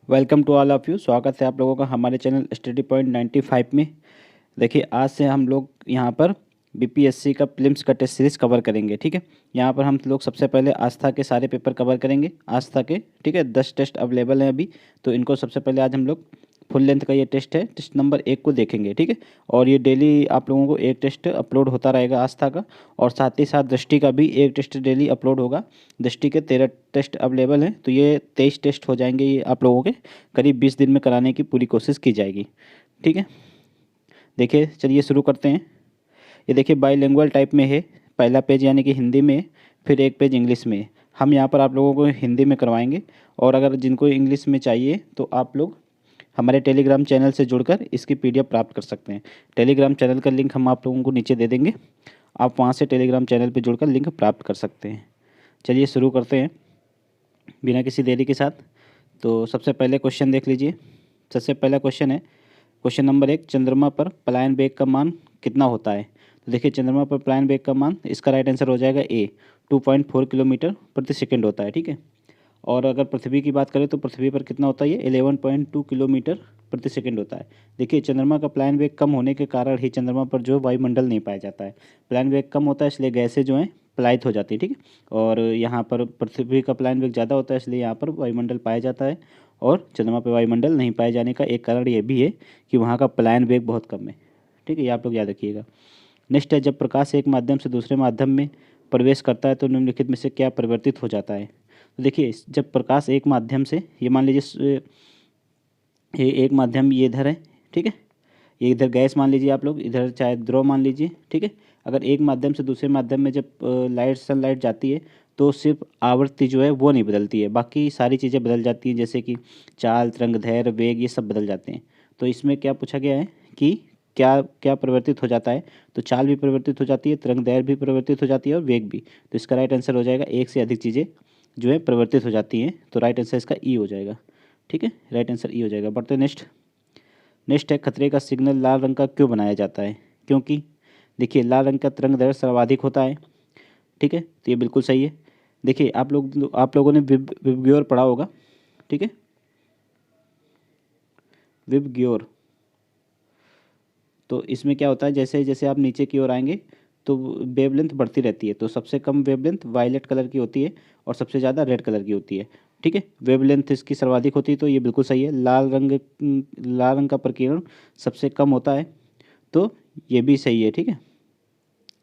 Welcome to all of you. स्वागत है आप लोगों का हमारे चैनल स्टडी पॉइंट 95 में। देखिए, आज से हम लोग यहाँ पर बीपीएससी का प्रीलिम्स का टेस्ट सीरीज़ कवर करेंगे। ठीक है, यहाँ पर हम लोग सबसे पहले आस्था के सारे पेपर कवर करेंगे, आस्था के। ठीक है, 10 टेस्ट अवेलेबल हैं अभी, तो इनको सबसे पहले आज हम लोग फुल लेंथ का ये टेस्ट है, टेस्ट नंबर 1 को देखेंगे। ठीक है, और ये डेली आप लोगों को एक टेस्ट अपलोड होता रहेगा आस्था का, और साथ ही साथ दृष्टि का भी एक टेस्ट डेली अपलोड होगा। दृष्टि के 13 टेस्ट अवेलेबल हैं, तो ये 23 टेस्ट हो जाएंगे। ये आप लोगों के करीब 20 दिन में कराने की पूरी कोशिश की जाएगी। ठीक है, देखिए चलिए शुरू करते हैं। ये देखिए बाईलिंगुअल टाइप में है, पहला पेज यानी कि हिंदी में, फिर एक पेज इंग्लिश में। हम यहाँ पर आप लोगों को हिंदी में करवाएंगे, और अगर जिनको इंग्लिश में चाहिए तो आप लोग हमारे टेलीग्राम चैनल से जुड़कर इसकी पीडीएफ प्राप्त कर सकते हैं। टेलीग्राम चैनल का लिंक हम आप लोगों को नीचे दे देंगे, आप वहाँ से टेलीग्राम चैनल पर जुड़कर लिंक प्राप्त कर सकते हैं। चलिए शुरू करते हैं बिना किसी देरी के साथ। तो सबसे पहले क्वेश्चन देख लीजिए। सबसे पहला क्वेश्चन है, क्वेश्चन नंबर 1, चंद्रमा पर पलायन वेग का मान कितना होता है? तो देखिए, चंद्रमा पर पलायन वेग का मान, इसका राइट आंसर हो जाएगा ए, 2.4 किलोमीटर प्रति सेकेंड होता है। ठीक है, और अगर पृथ्वी की बात करें तो पृथ्वी पर कितना होता है? ये 11.2 किलोमीटर प्रति सेकेंड होता है। देखिए, चंद्रमा का पलायन वेग कम होने के कारण ही चंद्रमा पर जो वायुमंडल नहीं पाया जाता है। पलायन वेग कम होता है, इसलिए गैसें जो हैं पलायित हो जाती है। ठीक है, और यहाँ पर पृथ्वी का पलायन वेग ज़्यादा होता है, इसलिए यहाँ पर वायुमंडल पाया जाता है। और चंद्रमा पर वायुमंडल नहीं पाए जाने का एक कारण ये भी है कि वहाँ का पलायन वेग बहुत कम है। ठीक है, ये आप लोग याद रखिएगा। नेक्स्ट है, जब प्रकाश एक माध्यम से दूसरे माध्यम में प्रवेश करता है तो निम्नलिखित में से क्या परिवर्तित हो जाता है? तो देखिए, जब प्रकाश एक माध्यम से, ये मान लीजिए ये एक माध्यम ये इधर है। ठीक है, ये इधर गैस मान लीजिए आप लोग, इधर चाहे द्रव मान लीजिए। ठीक है, अगर एक माध्यम से दूसरे माध्यम में जब सनलाइट जाती है तो सिर्फ आवृत्ति जो है वो नहीं बदलती है, बाकी सारी चीज़ें बदल जाती हैं, जैसे कि चाल, तरंगदैर्घ्य, वेग, ये सब बदल जाते हैं। तो इसमें क्या पूछा गया है कि क्या क्या परिवर्तित हो जाता है? तो चाल भी परिवर्तित हो जाती है, तरंगदैर्घ्य भी परिवर्तित हो जाती है, और वेग भी। तो इसका राइट आंसर हो जाएगा, एक से अधिक चीज़ें जो है परिवर्तित हो जाती हैं, तो राइट आंसर इसका ई हो जाएगा। ठीक है, राइट आंसर ई हो जाएगा। बढ़ते नेक्स्ट। नेक्स्ट है, खतरे का सिग्नल लाल रंग का क्यों बनाया जाता है? क्योंकि देखिए, लाल रंग का तरंगदैर्घ्य सर्वाधिक होता है। ठीक है, तो ये बिल्कुल सही है। देखिए, आप लोगों ने विबग्योर पढ़ा होगा। ठीक है, विबग्योर। तो इसमें क्या होता है, जैसे जैसे आप नीचे की ओर आएंगे तो वेवलेंथ बढ़ती रहती है। तो सबसे कम वेवलेंथ वायलेट कलर की होती है, और सबसे ज़्यादा रेड कलर की होती है। ठीक है, वेवलेंथ इसकी सर्वाधिक होती है, तो ये बिल्कुल सही है। लाल रंग का प्रकीर्णन सबसे कम होता है, तो ये भी सही है। ठीक है,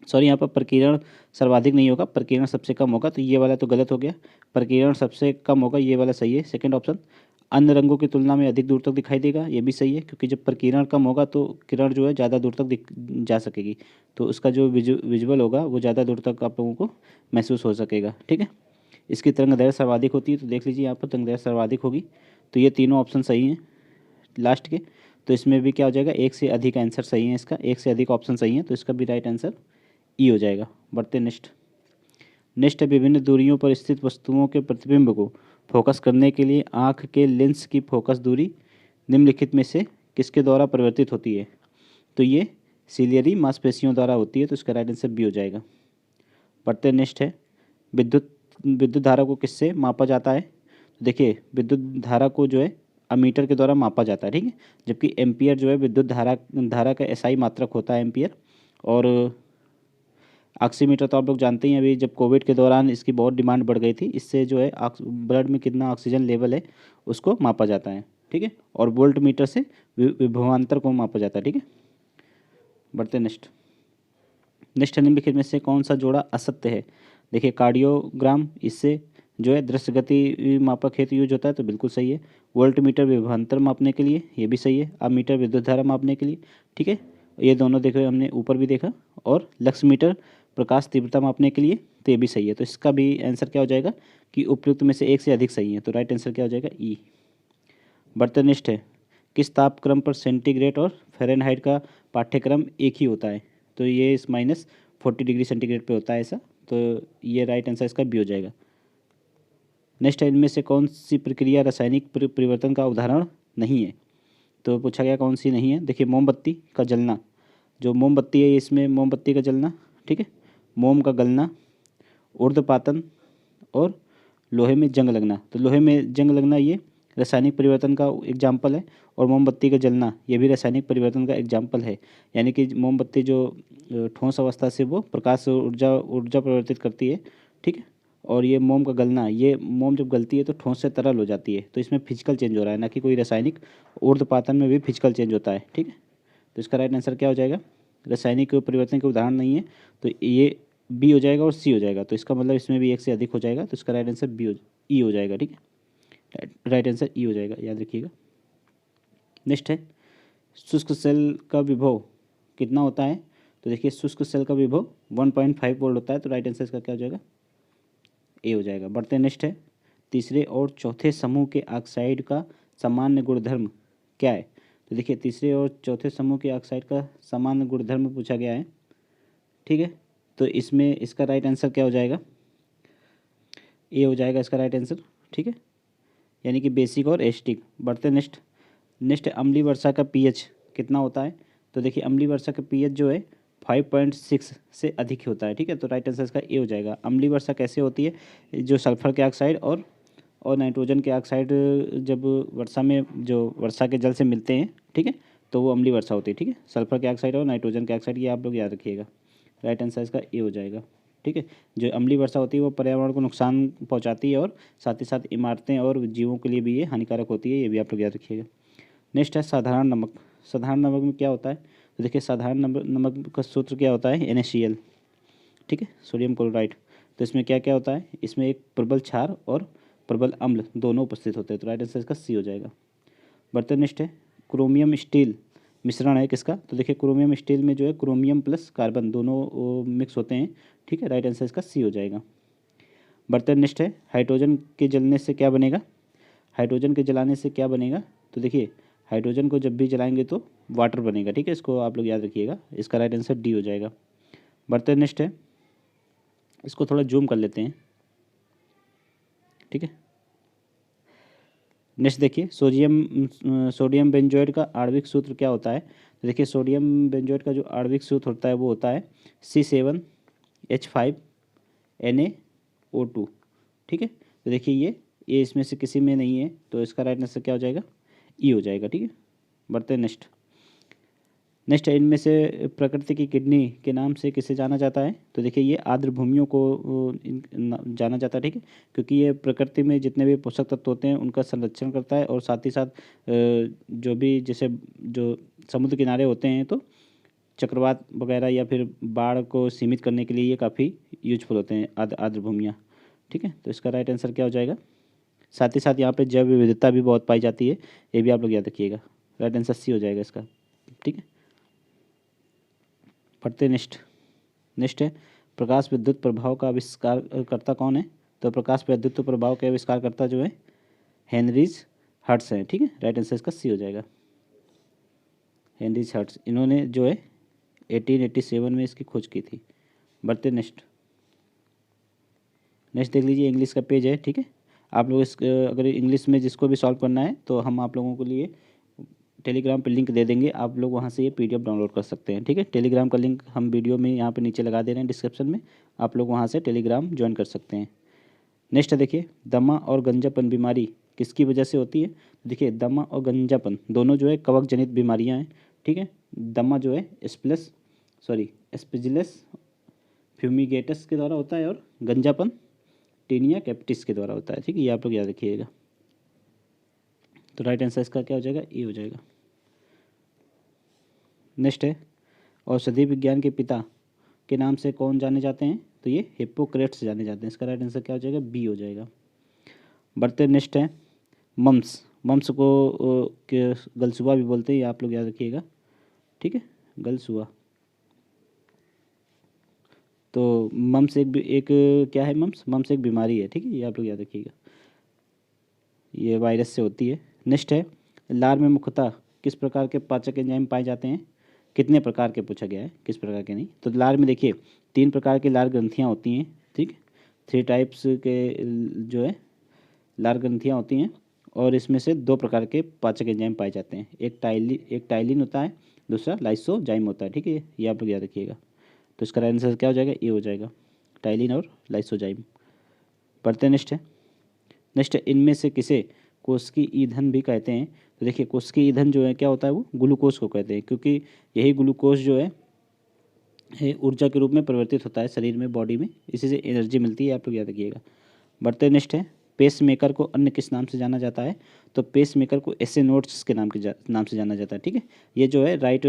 सॉरी, यहाँ पर प्रकीर्णन सर्वाधिक नहीं होगा, प्रकीर्णन सबसे कम होगा, तो ये वाला तो गलत हो गया। प्रकीर्णन सबसे कम होगा, ये वाला सही है, सेकंड ऑप्शन। अन्य रंगों की तुलना में अधिक दूर तक दिखाई देगा, ये भी सही है, क्योंकि जब प्रकीर्णन कम होगा तो किरण जो है ज़्यादा दूर तक जा सकेगी, तो उसका जो विजुअल होगा वो ज़्यादा दूर तक आप लोगों को महसूस हो सकेगा। ठीक है, इसकी तरंगदैर्घ्य सर्वाधिक होती है, तो देख लीजिए यहाँ पर तरंगदैर्घ्य सर्वाधिक होगी, तो ये तीनों ऑप्शन सही हैं लास्ट के। तो इसमें भी क्या हो जाएगा, एक से अधिक आंसर सही है इसका, एक से अधिक ऑप्शन सही है, तो इसका भी राइट आंसर ई हो जाएगा। बढ़ते नेक्स्ट। नेक्स्ट है, विभिन्न दूरियों पर स्थित वस्तुओं के प्रतिबिंब को फोकस करने के लिए आँख के लेंस की फोकस दूरी निम्नलिखित में से किसके द्वारा परिवर्तित होती है? तो ये सिलियरी मांसपेशियों द्वारा होती है, तो इसका राइट आंसर बी हो जाएगा। बढ़ते नेक्स्ट है, विद्युत विद्युत धारा को किससे मापा जाता है? तो देखिए, विद्युत धारा को जो है अमीटर के द्वारा मापा जाता है। ठीक है, जबकि एम्पियर जो है विद्युत धारा का एसआई मात्रक होता है, एम्पियर। और ऑक्सीमीटर तो आप लोग जानते हैं, अभी जब कोविड के दौरान इसकी बहुत डिमांड बढ़ गई थी, इससे जो है ब्लड में कितना ऑक्सीजन लेवल है उसको मापा जाता है। ठीक है, और वोल्ट मीटर से विभवांतर को मापा जाता है। ठीक है, बढ़ते नेक्स्ट। नेक्स्ट निम्नलिखित में से कौन सा जोड़ा असत्य है? देखिए, कार्डियोग्राम, इससे जो है दृश्य गति मापक हेतु यूज होता है, तो बिल्कुल सही है। वोल्ट मीटर विभवांतर मापने के लिए, ये भी सही है। अमीटर विद्युत धारा मापने के लिए। ठीक है, ये दोनों देखो, हमने ऊपर भी देखा। और लक्स मीटर प्रकाश तीव्रता मापने के लिए, तो ये भी सही है। तो इसका भी आंसर क्या हो जाएगा कि उपयुक्त में से एक से अधिक सही है, तो राइट आंसर क्या हो जाएगा, ई। बढ़ते नेक्स्ट है, किस तापक्रम पर सेंटीग्रेड और फ़ारेनहाइट का पाठ्यक्रम एक ही होता है? तो ये इस -40 डिग्री सेंटीग्रेड पे होता है ऐसा, तो ये राइट आंसर इसका बी हो जाएगा। नेक्स्ट है, इनमें से कौन सी प्रक्रिया रासायनिक परिवर्तन का उदाहरण नहीं है? तो पूछा गया कौन सी नहीं है। देखिए, मोमबत्ती का जलना, जो मोमबत्ती है इसमें मोमबत्ती का जलना। ठीक है, मोम का गलना, ऊर्ध्वपातन, और लोहे में जंग लगना। तो लोहे में जंग लगना ये रासायनिक परिवर्तन का एग्जाम्पल है, और मोमबत्ती का जलना ये भी रासायनिक परिवर्तन का एग्जाम्पल है। यानी कि मोमबत्ती जो ठोस अवस्था से वो प्रकाश ऊर्जा ऊर्जा परिवर्तित करती है, ठीक है। और ये मोम का गलना, ये मोम जब गलती है तो ठोस से तरल हो जाती है, तो इसमें फिजिकल चेंज हो रहा है, ना कि कोई रासायनिक। ऊर्ध्वपातन में भी फिजिकल चेंज होता है, ठीक है। तो इसका राइट आंसर क्या हो जाएगा? रासायनिक परिवर्तन के उदाहरण नहीं है, तो ये बी हो जाएगा और सी हो जाएगा। तो इसका मतलब इसमें भी एक से अधिक हो जाएगा, तो इसका राइट आंसर ई हो जाएगा, ठीक है। राइट आंसर ई हो जाएगा, याद रखिएगा। नेक्स्ट है, शुष्क सेल का विभव कितना होता है? तो देखिए शुष्क सेल का विभव 1.5 वोल्ट होता है, तो राइट आंसर इसका क्या हो जाएगा? ए हो जाएगा। बढ़ते नेक्स्ट है, तीसरे और चौथे समूह के ऑक्साइड का सामान्य गुणधर्म क्या है? तो देखिए तीसरे और चौथे समूह के ऑक्साइड का सामान्य गुणधर्म पूछा गया है, ठीक है। तो इसमें इसका राइट आंसर क्या हो जाएगा? ए हो जाएगा इसका राइट आंसर, ठीक है, यानी कि बेसिक और एसिडिक। बढ़ते नेक्स्ट, नेक्स्ट अम्लीय वर्षा का पीएच कितना होता है? तो देखिए अम्लीय वर्षा का पीएच जो है 5.6 से अधिक होता है, ठीक है। तो राइट आंसर इसका ए हो जाएगा। अम्लीय वर्षा कैसे होती है? जो सल्फर के ऑक्साइड और नाइट्रोजन के ऑक्साइड जब वर्षा में जो वर्षा के जल से मिलते हैं, ठीक है, तो वो अम्लीय वर्षा होती है, ठीक है। सल्फर के ऑक्साइड और नाइट्रोजन के ऑक्साइड, ये आप लोग याद रखिएगा। राइट आंसर इसका ए हो जाएगा, ठीक है। जो अम्लीय वर्षा होती है वो पर्यावरण को नुकसान पहुंचाती है, और साथ ही साथ इमारतें और जीवों के लिए भी ये हानिकारक होती है, ये भी आप लोग याद रखिएगा। नेक्स्ट है साधारण नमक। साधारण नमक में क्या होता है? तो देखिए साधारण नमक का सूत्र क्या होता है? NaCl, ठीक है, सोडियम क्लोराइड। तो इसमें क्या क्या होता है? इसमें एक प्रबल क्षार और प्रबल अम्ल दोनों उपस्थित होते हैं, तो राइट आंसर इसका सी हो जाएगा। बर्तन नेक्स्ट है, क्रोमियम स्टील मिश्रण है किसका? तो देखिए क्रोमियम स्टील में जो है क्रोमियम प्लस कार्बन दोनों मिक्स होते हैं, ठीक है। राइट आंसर इसका सी हो जाएगा। बर्तन नेक्स्ट है, हाइड्रोजन के जलने से क्या बनेगा? हाइड्रोजन के जलाने से क्या बनेगा? तो देखिए हाइड्रोजन को जब भी जलाएंगे तो वाटर बनेगा, ठीक है। इसको आप लोग याद रखिएगा, इसका राइट आंसर डी हो जाएगा। बर्तन नेक्स्ट है, इसको थोड़ा जूम कर लेते हैं, ठीक है। नेक्स्ट देखिए सोडियम बेंजोइड का आणविक सूत्र क्या होता है? तो देखिए सोडियम बेंजोइड का जो आणविक सूत्र होता है वो होता है C7H5Na O2, ठीक है। तो देखिए ये इसमें से किसी में नहीं है, तो इसका राइट आंसर क्या हो जाएगा? ई हो जाएगा, ठीक है। बढ़ते हैं नेक्स्ट, नेक्स्ट है, इनमें से प्रकृति की किडनी के नाम से किसे जाना जाता है? तो देखिए ये आर्द्र भूमियों को जाना जाता है, ठीक है, क्योंकि ये प्रकृति में जितने भी पोषक तत्व होते हैं उनका संरक्षण करता है, और साथ ही साथ जो भी जैसे जो समुद्र किनारे होते हैं तो चक्रवात वगैरह या फिर बाढ़ को सीमित करने के लिए ये काफ़ी यूजफुल होते हैं आर्द्र भूमियाँ, ठीक है। तो इसका राइट आंसर क्या हो जाएगा? साथ ही साथ यहाँ पे जैव विविधता भी बहुत पाई जाती है, ये भी आप लोग याद रखिएगा। राइट आंसर सी हो जाएगा इसका, ठीक है। पढ़ते नेक्स्ट, नेक्स्ट है, प्रकाश विद्युत प्रभाव का आविष्कार करता कौन है? तो प्रकाश विद्युत प्रभाव के आविष्कारकर्ता जो है हेनरीज हर्ट्स हैं, ठीक है। राइट आंसर इसका सी हो जाएगा, हेनरीज हर्ट्स। इन्होंने जो है 1887 में इसकी खोज की थी। बढ़ते नेक्स्ट, नेक्स्ट देख लीजिए, इंग्लिश का पेज है, ठीक है। आप लोग इस अगर इंग्लिश में जिसको भी सॉल्व करना है तो हम आप लोगों के लिए टेलीग्राम पे लिंक दे देंगे, आप लोग वहाँ से ये PDF डाउनलोड कर सकते हैं, ठीक है। टेलीग्राम का लिंक हम वीडियो में यहाँ पे नीचे लगा दे रहे हैं डिस्क्रिप्शन में, आप लोग वहाँ से टेलीग्राम ज्वाइन कर सकते हैं। नेक्स्ट देखिए, दमा और गंजापन बीमारी किसकी वजह से होती है? देखिए दमा और गंजापन दोनों जो है कवक जनित बीमारियाँ हैं, ठीक है। दमा जो है एस्पेजिलस फ्यूमिगेटस के द्वारा होता है, और गंजापन टीनिया कैपिटिस के द्वारा होता है, ठीक है। ये आप लोग याद रखिएगा। तो राइट आंसर इसका क्या हो जाएगा? ए हो जाएगा। नेक्स्ट है, औषधि विज्ञान के पिता के नाम से कौन जाने जाते हैं? तो ये हिप्पोक्रेट्स जाने जाते हैं, इसका राइट आंसर क्या हो जाएगा? बी हो जाएगा। बढ़ते नेक्स्ट है, मम्स। मम्स को गलसुआ भी बोलते हैं, ये आप लोग याद रखिएगा, ठीक है, गलसुआ। तो मम्स एक क्या है? मम्स एक बीमारी है, ठीक है, ये आप लोग याद रखिएगा, ये वायरस से होती है। नेक्स्ट है, लार में मुख्यतः किस प्रकार के पाचक एंजाइम पाए जाते हैं? कितने प्रकार के पूछा गया है, किस प्रकार के नहीं। तो लार में देखिए 3 प्रकार की लार ग्रंथियाँ होती हैं, ठीक है, 3 टाइप्स के जो है लार ग्रंथियाँ होती हैं, और इसमें से 2 प्रकार के पाचक एंजाइम पाए जाते हैं, एक टाइलिन होता है, दूसरा लाइसोजाइम होता है, ठीक है, ये आप लोग याद रखिएगा। तो इसका आंसर क्या हो जाएगा? ए हो जाएगा, टाइलिन और लाइसोजाइम। पढ़ते नेक्स्ट है, नेक्स्ट इनमें से किसे कोशिकीय ईंधन भी कहते हैं। तो देखिए कोशिकीय ईंधन जो है क्या होता है, वो ग्लूकोज को कहते हैं, क्योंकि यही ग्लूकोज जो है ऊर्जा के रूप में परिवर्तित होता है शरीर में, बॉडी में, इसी से एनर्जी मिलती है, आप लोग याद रखिएगा। बढ़ते नेक्स्ट है, पेस मेकर को अन्य किस नाम से जाना जाता है? तो पेस मेकर को ऐसे नोट्स के नाम से जाना जाता है, ठीक है। ये जो है राइट,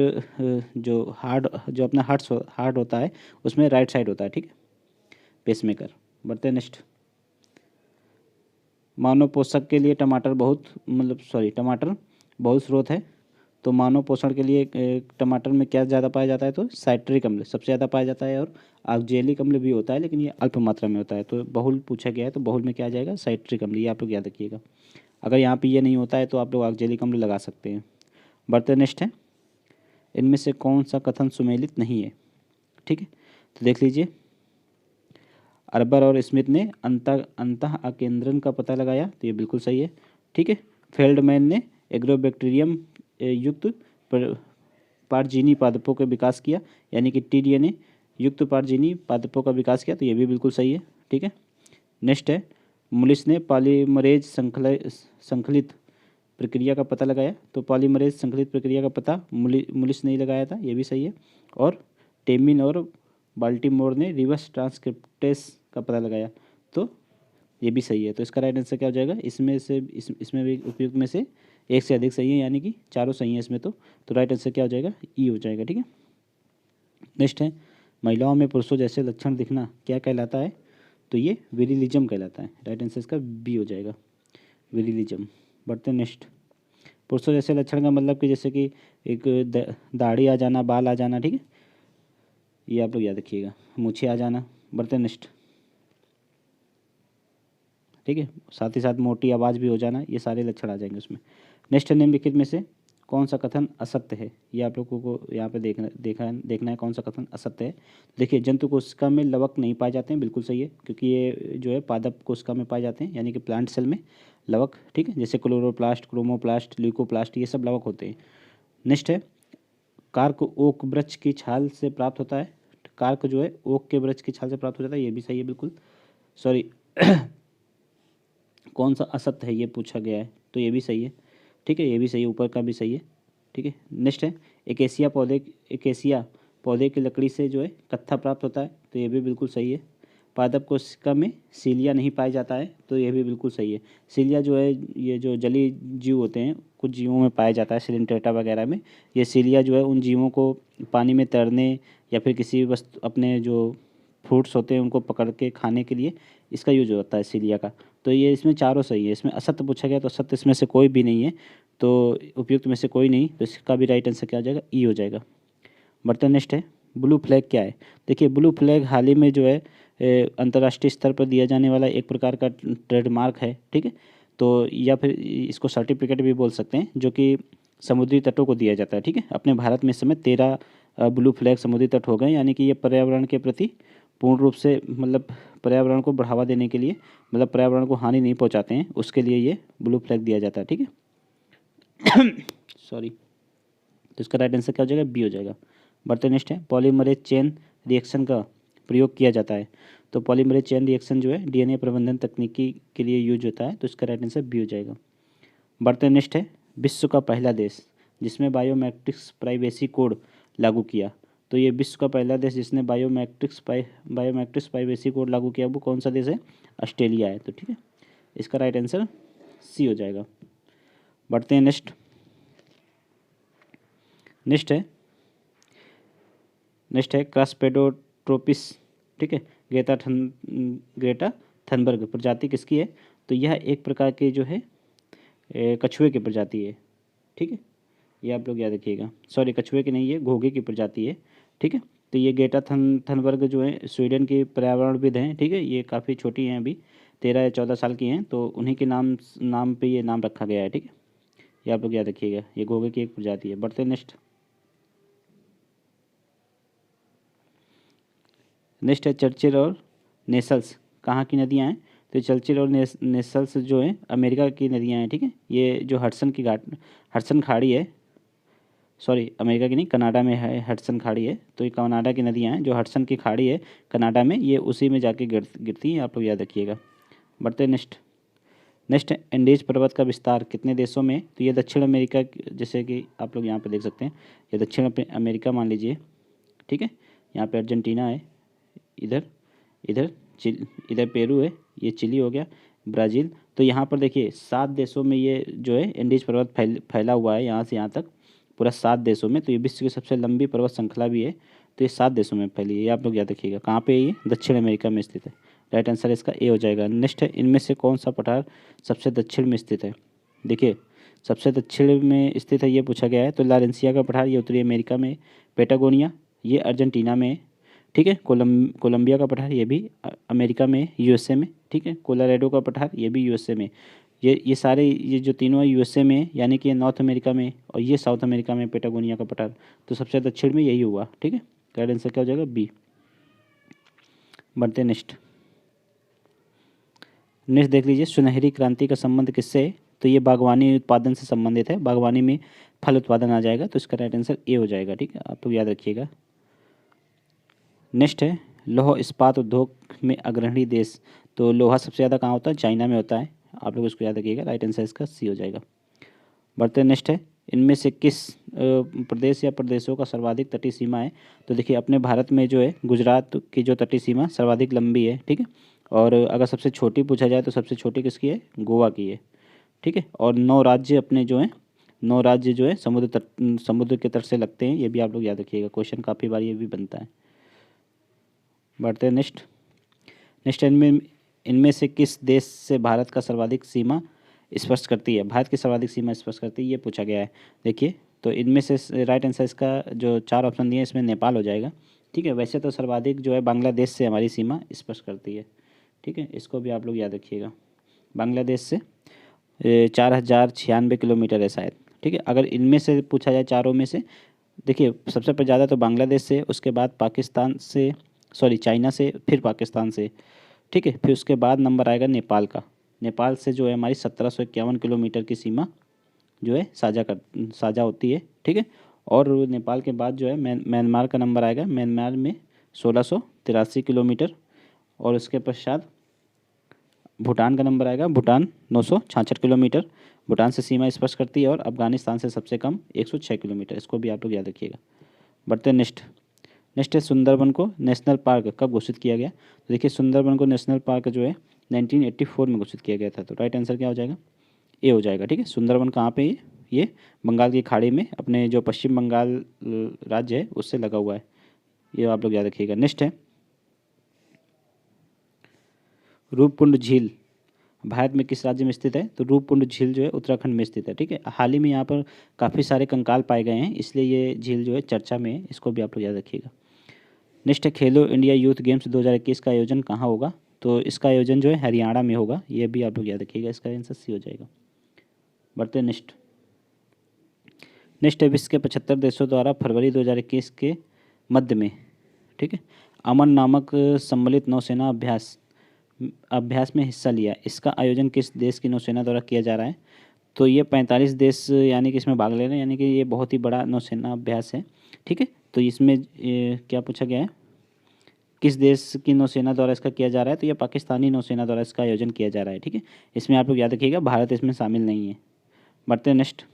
जो हार्ड, जो अपना हार्ट होता है उसमें राइट साइड होता है, ठीक है, पेस मेकर। बढ़ते नेक्स्ट, मानव पोषक के लिए टमाटर टमाटर बहुत स्रोत है। तो मानव पोषण के लिए टमाटर में क्या ज़्यादा पाया जाता है? तो साइट्रिक अम्ल सबसे ज़्यादा पाया जाता है, और ऑक्जेलिक अम्ल भी होता है, लेकिन ये अल्प मात्रा में होता है। तो बहुल पूछा गया है, तो बहुल में क्या आ जाएगा? साइट्रिक अम्ल। ये आप लोग याद रखिएगा। अगर यहाँ पे ये नहीं होता है तो आप लोग ऑक्जेलिक अम्ल लगा सकते हैं। बढ़ते नेक्स्ट है, इनमें से कौन सा कथन सुमेलित नहीं है? ठीक है, तो देख लीजिए, अर्बर और स्मिथ ने अंतः आकेंद्रन का पता लगाया, तो ये बिल्कुल सही है, ठीक है। फेल्डमैन ने एग्रोबैक्टीरियम युक्त पारजीनी पादपों का विकास किया, यानी कि TDNA युक्त पारजीनी पादपों का विकास किया, तो ये भी बिल्कुल सही है, ठीक है। नेक्स्ट है, मुलिस ने पॉलीमरेज संकलित प्रक्रिया का पता लगाया। तो पॉलीमरेज संकलित प्रक्रिया का पता मुलिस ने ही लगाया था, ये भी सही है। और टेमिन और बाल्टीमोर ने रिवर्स ट्रांसक्रिप्टेस का पता लगाया, तो ये भी सही है। तो इसका राइट आंसर क्या हो जाएगा? इसमें भी उपयुक्त में से एक से अधिक सही है, यानी कि चारों सही है इसमें। तो राइट आंसर क्या हो जाएगा? ई हो जाएगा, ठीक है। नेक्स्ट है, महिलाओं में पुरुषों जैसे लक्षण दिखना क्या कहलाता है? तो ये विरिलिज्म कहलाता है। राइट आंसर इसका बी हो जाएगा, विरिलिज्म। बढ़ते हैं नेक्स्ट, पुरुषों जैसे लक्षण का मतलब कि जैसे कि एक दाढ़ी आ जाना, बाल आ जाना, ठीक है, ये आप लोग याद रखिएगा, मूछें आ जाना। बढ़ते हैं नेक्स्ट, ठीक है, साथ ही साथ मोटी आवाज़ भी हो जाना, ये सारे लक्षण आ जाएंगे उसमें। नेक्स्ट निम्नलिखित में से कौन सा कथन असत्य है? ये आप लोगों को यहाँ पे देखना है कौन सा कथन असत्य है। देखिए, जंतु कोशिका में लवक नहीं पाए जाते हैं, बिल्कुल सही है, क्योंकि ये जो है पादप कोशिका में पाए जाते हैं, यानी कि प्लांट सेल में लवक, ठीक है, जैसे क्लोरोप्लास्ट, क्रोमोप्लास्ट, ल्यूकोप्लास्ट, ये सब लवक होते हैं। नेक्स्ट है, कार्क ओक वृक्ष की छाल से प्राप्त होता है। कार्क जो है ओक के वृक्ष की छाल से प्राप्त हो जाता है, ये भी सही है, बिल्कुल सॉरी कौन सा असत्य है ये पूछा गया है, तो ये भी सही है, ठीक है, ये भी सही है, ऊपर का भी सही है, ठीक है। नेक्स्ट है, एकेसिया पौधे की लकड़ी से जो है कत्था प्राप्त होता है, तो ये भी बिल्कुल सही है। पादप कोशिका में सीलिया नहीं पाया जाता है, तो ये भी बिल्कुल सही है। सीलिया जो है, ये जो जलीय जीव होते हैं, कुछ जीवों में पाया जाता है, सिलिंट्रेटा वगैरह में। ये सीलिया जो है उन जीवों को पानी में तैरने या फिर किसी वस्तु, अपने जो फ्रूट्स होते हैं उनको पकड़ के खाने के लिए इसका यूज होता है, सीलिया का। तो ये इसमें चारों सही है। इसमें असत्य पूछा गया, तो असत्य इसमें से कोई भी नहीं है, तो उपयुक्त में से कोई नहीं, तो इसका भी राइट आंसर क्या हो जाएगा? ई हो जाएगा। बढ़ते नेक्स्ट है, ब्लू फ्लैग क्या है? देखिए, ब्लू फ्लैग हाल ही में जो है अंतर्राष्ट्रीय स्तर पर दिया जाने वाला एक प्रकार का ट्रेडमार्क है, ठीक है। तो या फिर इसको सर्टिफिकेट भी बोल सकते हैं, जो कि समुद्री तटों को दिया जाता है, ठीक है। अपने भारत में इस समय 13 ब्लू फ्लैग समुद्री तट हो गए, यानी कि ये पर्यावरण के प्रति पूर्ण रूप से, मतलब पर्यावरण को बढ़ावा देने के लिए, मतलब पर्यावरण को हानि नहीं पहुंचाते हैं, उसके लिए ये ब्लू फ्लैग दिया जाता है, ठीक है। सॉरी, तो इसका राइट आंसर क्या हो जाएगा? बी हो जाएगा। बढ़ते नेक्स्ट है, पॉलीमरेज चेन रिएक्शन का प्रयोग किया जाता है। तो पॉलीमरेज चेन रिएक्शन जो है DNA प्रबंधन तकनीकी के लिए यूज होता है, तो इसका राइट आंसर बी हो जाएगा। बढ़ते नेक्स्ट है, विश्व का पहला देश जिसमें बायोमेट्रिक्स प्राइवेसी कोड लागू किया। तो ये विश्व का पहला देश जिसने बायोमेट्रिक्स प्राइवेसी कोड लागू किया, वो कौन सा देश है? ऑस्ट्रेलिया है, तो ठीक है, इसका राइट आंसर सी हो जाएगा। बढ़ते हैं नेक्स्ट है क्रॉसपेडोट्रोपिस, ठीक है, ग्रेटा थनबर्ग प्रजाति किसकी है? तो यह एक प्रकार के जो है कछुए की प्रजाति है, ठीक है, ये आप लोग याद रखिएगा। सॉरी, कछुए की नहीं है, घोंघे की प्रजाति है, ठीक है। तो ये ग्रेटा थनबर्ग जो है स्वीडन की पर्यावरणविद हैं, ठीक है, ये काफ़ी छोटी हैं, अभी 13 या 14 साल की हैं, तो उन्हीं के नाम पे ये नाम रखा गया है, ठीक है, ये आप लोग याद रखिएगा, ये घोंघे की एक प्रजाति है। बढ़ते नेक्स्ट है, चर्चिल और नेसल्स कहाँ की नदियाँ हैं? तो चर्चिल और नेसल्स जो हैं अमेरिका की नदियाँ हैं, ठीक है। ये जो हडसन खाड़ी है, सॉरी अमेरिका की नहीं, कनाडा में है हडसन खाड़ी है, तो ये कनाडा की नदियाँ हैं, जो हडसन की खाड़ी है कनाडा में, ये उसी में जाके गिरती हैं, आप लोग याद रखिएगा। बढ़ते नेक्स्ट, नेक्स्ट है एंडीज पर्वत का विस्तार कितने देशों में? तो ये दक्षिण अमेरिका, जैसे कि आप लोग यहाँ पे देख सकते हैं, ये दक्षिण अमेरिका मान लीजिए, ठीक है। यहाँ पे अर्जेंटीना है, इधर इधर इधर पेरू है, ये चिली हो गया, ब्राज़ील। तो यहाँ पर देखिए 7 देशों में ये जो है एंडीज पर्वत फैला हुआ है, यहाँ से यहाँ तक पूरा 7 देशों में। तो ये विश्व की सबसे लंबी पर्वत श्रृंखला भी है। तो ये 7 देशों में फैली है, ये आप लोग याद रखिएगा। कहाँ पे है ये? दक्षिण अमेरिका में स्थित है। राइट आंसर इसका ए हो जाएगा। नेक्स्ट है इनमें से कौन सा पठार सबसे दक्षिण में स्थित है? देखिए सबसे दक्षिण में स्थित है ये पूछा गया है। तो लारेंसिया का पठार ये उत्तरी अमेरिका में, पेटागोनिया ये अर्जेंटीना में है, ठीक है। कोलंबिया का पठार ये भी अमेरिका में, यूएसए में, ठीक है। कोलोराडो का पठार ये भी यूएसए में। ये सारे ये जो तीनों है यूएसए में, यानी कि नॉर्थ अमेरिका में, और ये साउथ अमेरिका में पेटागोनिया का पठार। तो सबसे दक्षिण में यही हुआ, ठीक है। करेक्ट आंसर क्या हो जाएगा? बी। बढ़ते नेक्स्ट देख लीजिए, सुनहरी क्रांति का संबंध किससे है? तो ये बागवानी उत्पादन से संबंधित है। बागवानी में फल उत्पादन आ जाएगा, तो इसका राइट आंसर ए हो जाएगा, ठीक है। आप लोग याद रखिएगा। नेक्स्ट है लौह इस्पात उद्योग में अग्रणी देश। तो लोहा सबसे ज़्यादा कहाँ होता है? चाइना में होता है। आप लोग इसको याद रखिएगा। राइट आंसर इसका सी हो जाएगा। बढ़ते नेक्स्ट है इनमें से किस प्रदेश या प्रदेशों का सर्वाधिक तटीय सीमा है? तो देखिए अपने भारत में जो है गुजरात की जो तटीय सीमा सर्वाधिक लंबी है, ठीक है। और अगर सबसे छोटी पूछा जाए तो सबसे छोटी किसकी है? गोवा की है, ठीक है। और 9 राज्य अपने जो हैं, 9 राज्य जो है समुद्र के तट से लगते हैं। ये भी आप लोग याद रखिएगा, क्वेश्चन काफ़ी बार ये भी बनता है। बढ़ते हैं नेक्स्ट इनमें से किस देश से भारत का सर्वाधिक सीमा स्पर्श करती है? भारत की सर्वाधिक सीमा स्पर्श करती है, ये पूछा गया है। देखिए तो इनमें से राइट आंसर इसका जो 4 ऑप्शन दिए इसमें नेपाल हो जाएगा, ठीक है। वैसे तो सर्वाधिक जो है बांग्लादेश से हमारी सीमा स्पर्श करती है, ठीक है। इसको भी आप लोग याद रखिएगा। बांग्लादेश से 4096 किलोमीटर है शायद, ठीक है। अगर इनमें से पूछा जाए चारों में से, देखिए सबसे पर ज़्यादा तो बांग्लादेश से, उसके बाद पाकिस्तान से, सॉरी चाइना से, फिर पाकिस्तान से, ठीक है। फिर उसके बाद नंबर आएगा नेपाल का। नेपाल से जो है हमारी 1751 किलोमीटर की सीमा जो है साझा होती है, ठीक है। और नेपाल के बाद जो है म्यांमार का नंबर आएगा। म्यांमार में 1683 किलोमीटर। और उसके पश्चात भूटान का नंबर आएगा। भूटान 966 किलोमीटर भूटान से सीमा स्पर्श करती है। और अफगानिस्तान से सबसे कम 106 किलोमीटर। इसको भी आप लोग याद रखिएगा। बढ़ते नेक्स्ट है सुंदरबन को नेशनल पार्क कब घोषित किया गया? तो देखिए सुंदरबन को नेशनल पार्क जो है 1984 में घोषित किया गया था। तो राइट आंसर क्या हो जाएगा? ए हो जाएगा, ठीक है। सुंदरबन कहाँ पे है? ये बंगाल की खाड़ी में, अपने जो पश्चिम बंगाल राज्य है उससे लगा हुआ है। ये आप लोग याद रखिएगा। नेक्स्ट है रूपकुंड झील भारत में किस राज्य में स्थित है? तो रूपकुंड झील जो है उत्तराखंड में स्थित है, ठीक है। हाल ही में यहाँ पर काफ़ी सारे कंकाल पाए गए हैं, इसलिए ये झील जो है चर्चा में है। इसको भी आप लोग याद रखिएगा। नेक्स्ट है खेलो इंडिया यूथ गेम्स 2021 का आयोजन कहाँ होगा? तो इसका आयोजन जो है हरियाणा में होगा। ये भी आप लोग याद रखिएगा। इसका आंसर सी हो जाएगा। बढ़ते नेक्स्ट है विश्व के 75 देशों द्वारा फरवरी 2021 के मध्य में, ठीक है, अमन नामक सम्मिलित नौसेना अभ्यास में हिस्सा लिया। इसका आयोजन किस देश की नौसेना द्वारा किया जा रहा है? तो ये 45 देश यानी कि इसमें भाग ले रहे हैं, यानी कि ये बहुत ही बड़ा नौसेना अभ्यास है, ठीक है। तो इसमें क्या पूछा गया है? किस देश की नौसेना द्वारा इसका किया जा रहा है? तो ये पाकिस्तानी नौसेना द्वारा इसका आयोजन किया जा रहा है, ठीक है। इसमें आप लोग याद रखिएगा भारत इसमें शामिल नहीं है। बढ़ते हैं नेक्स्ट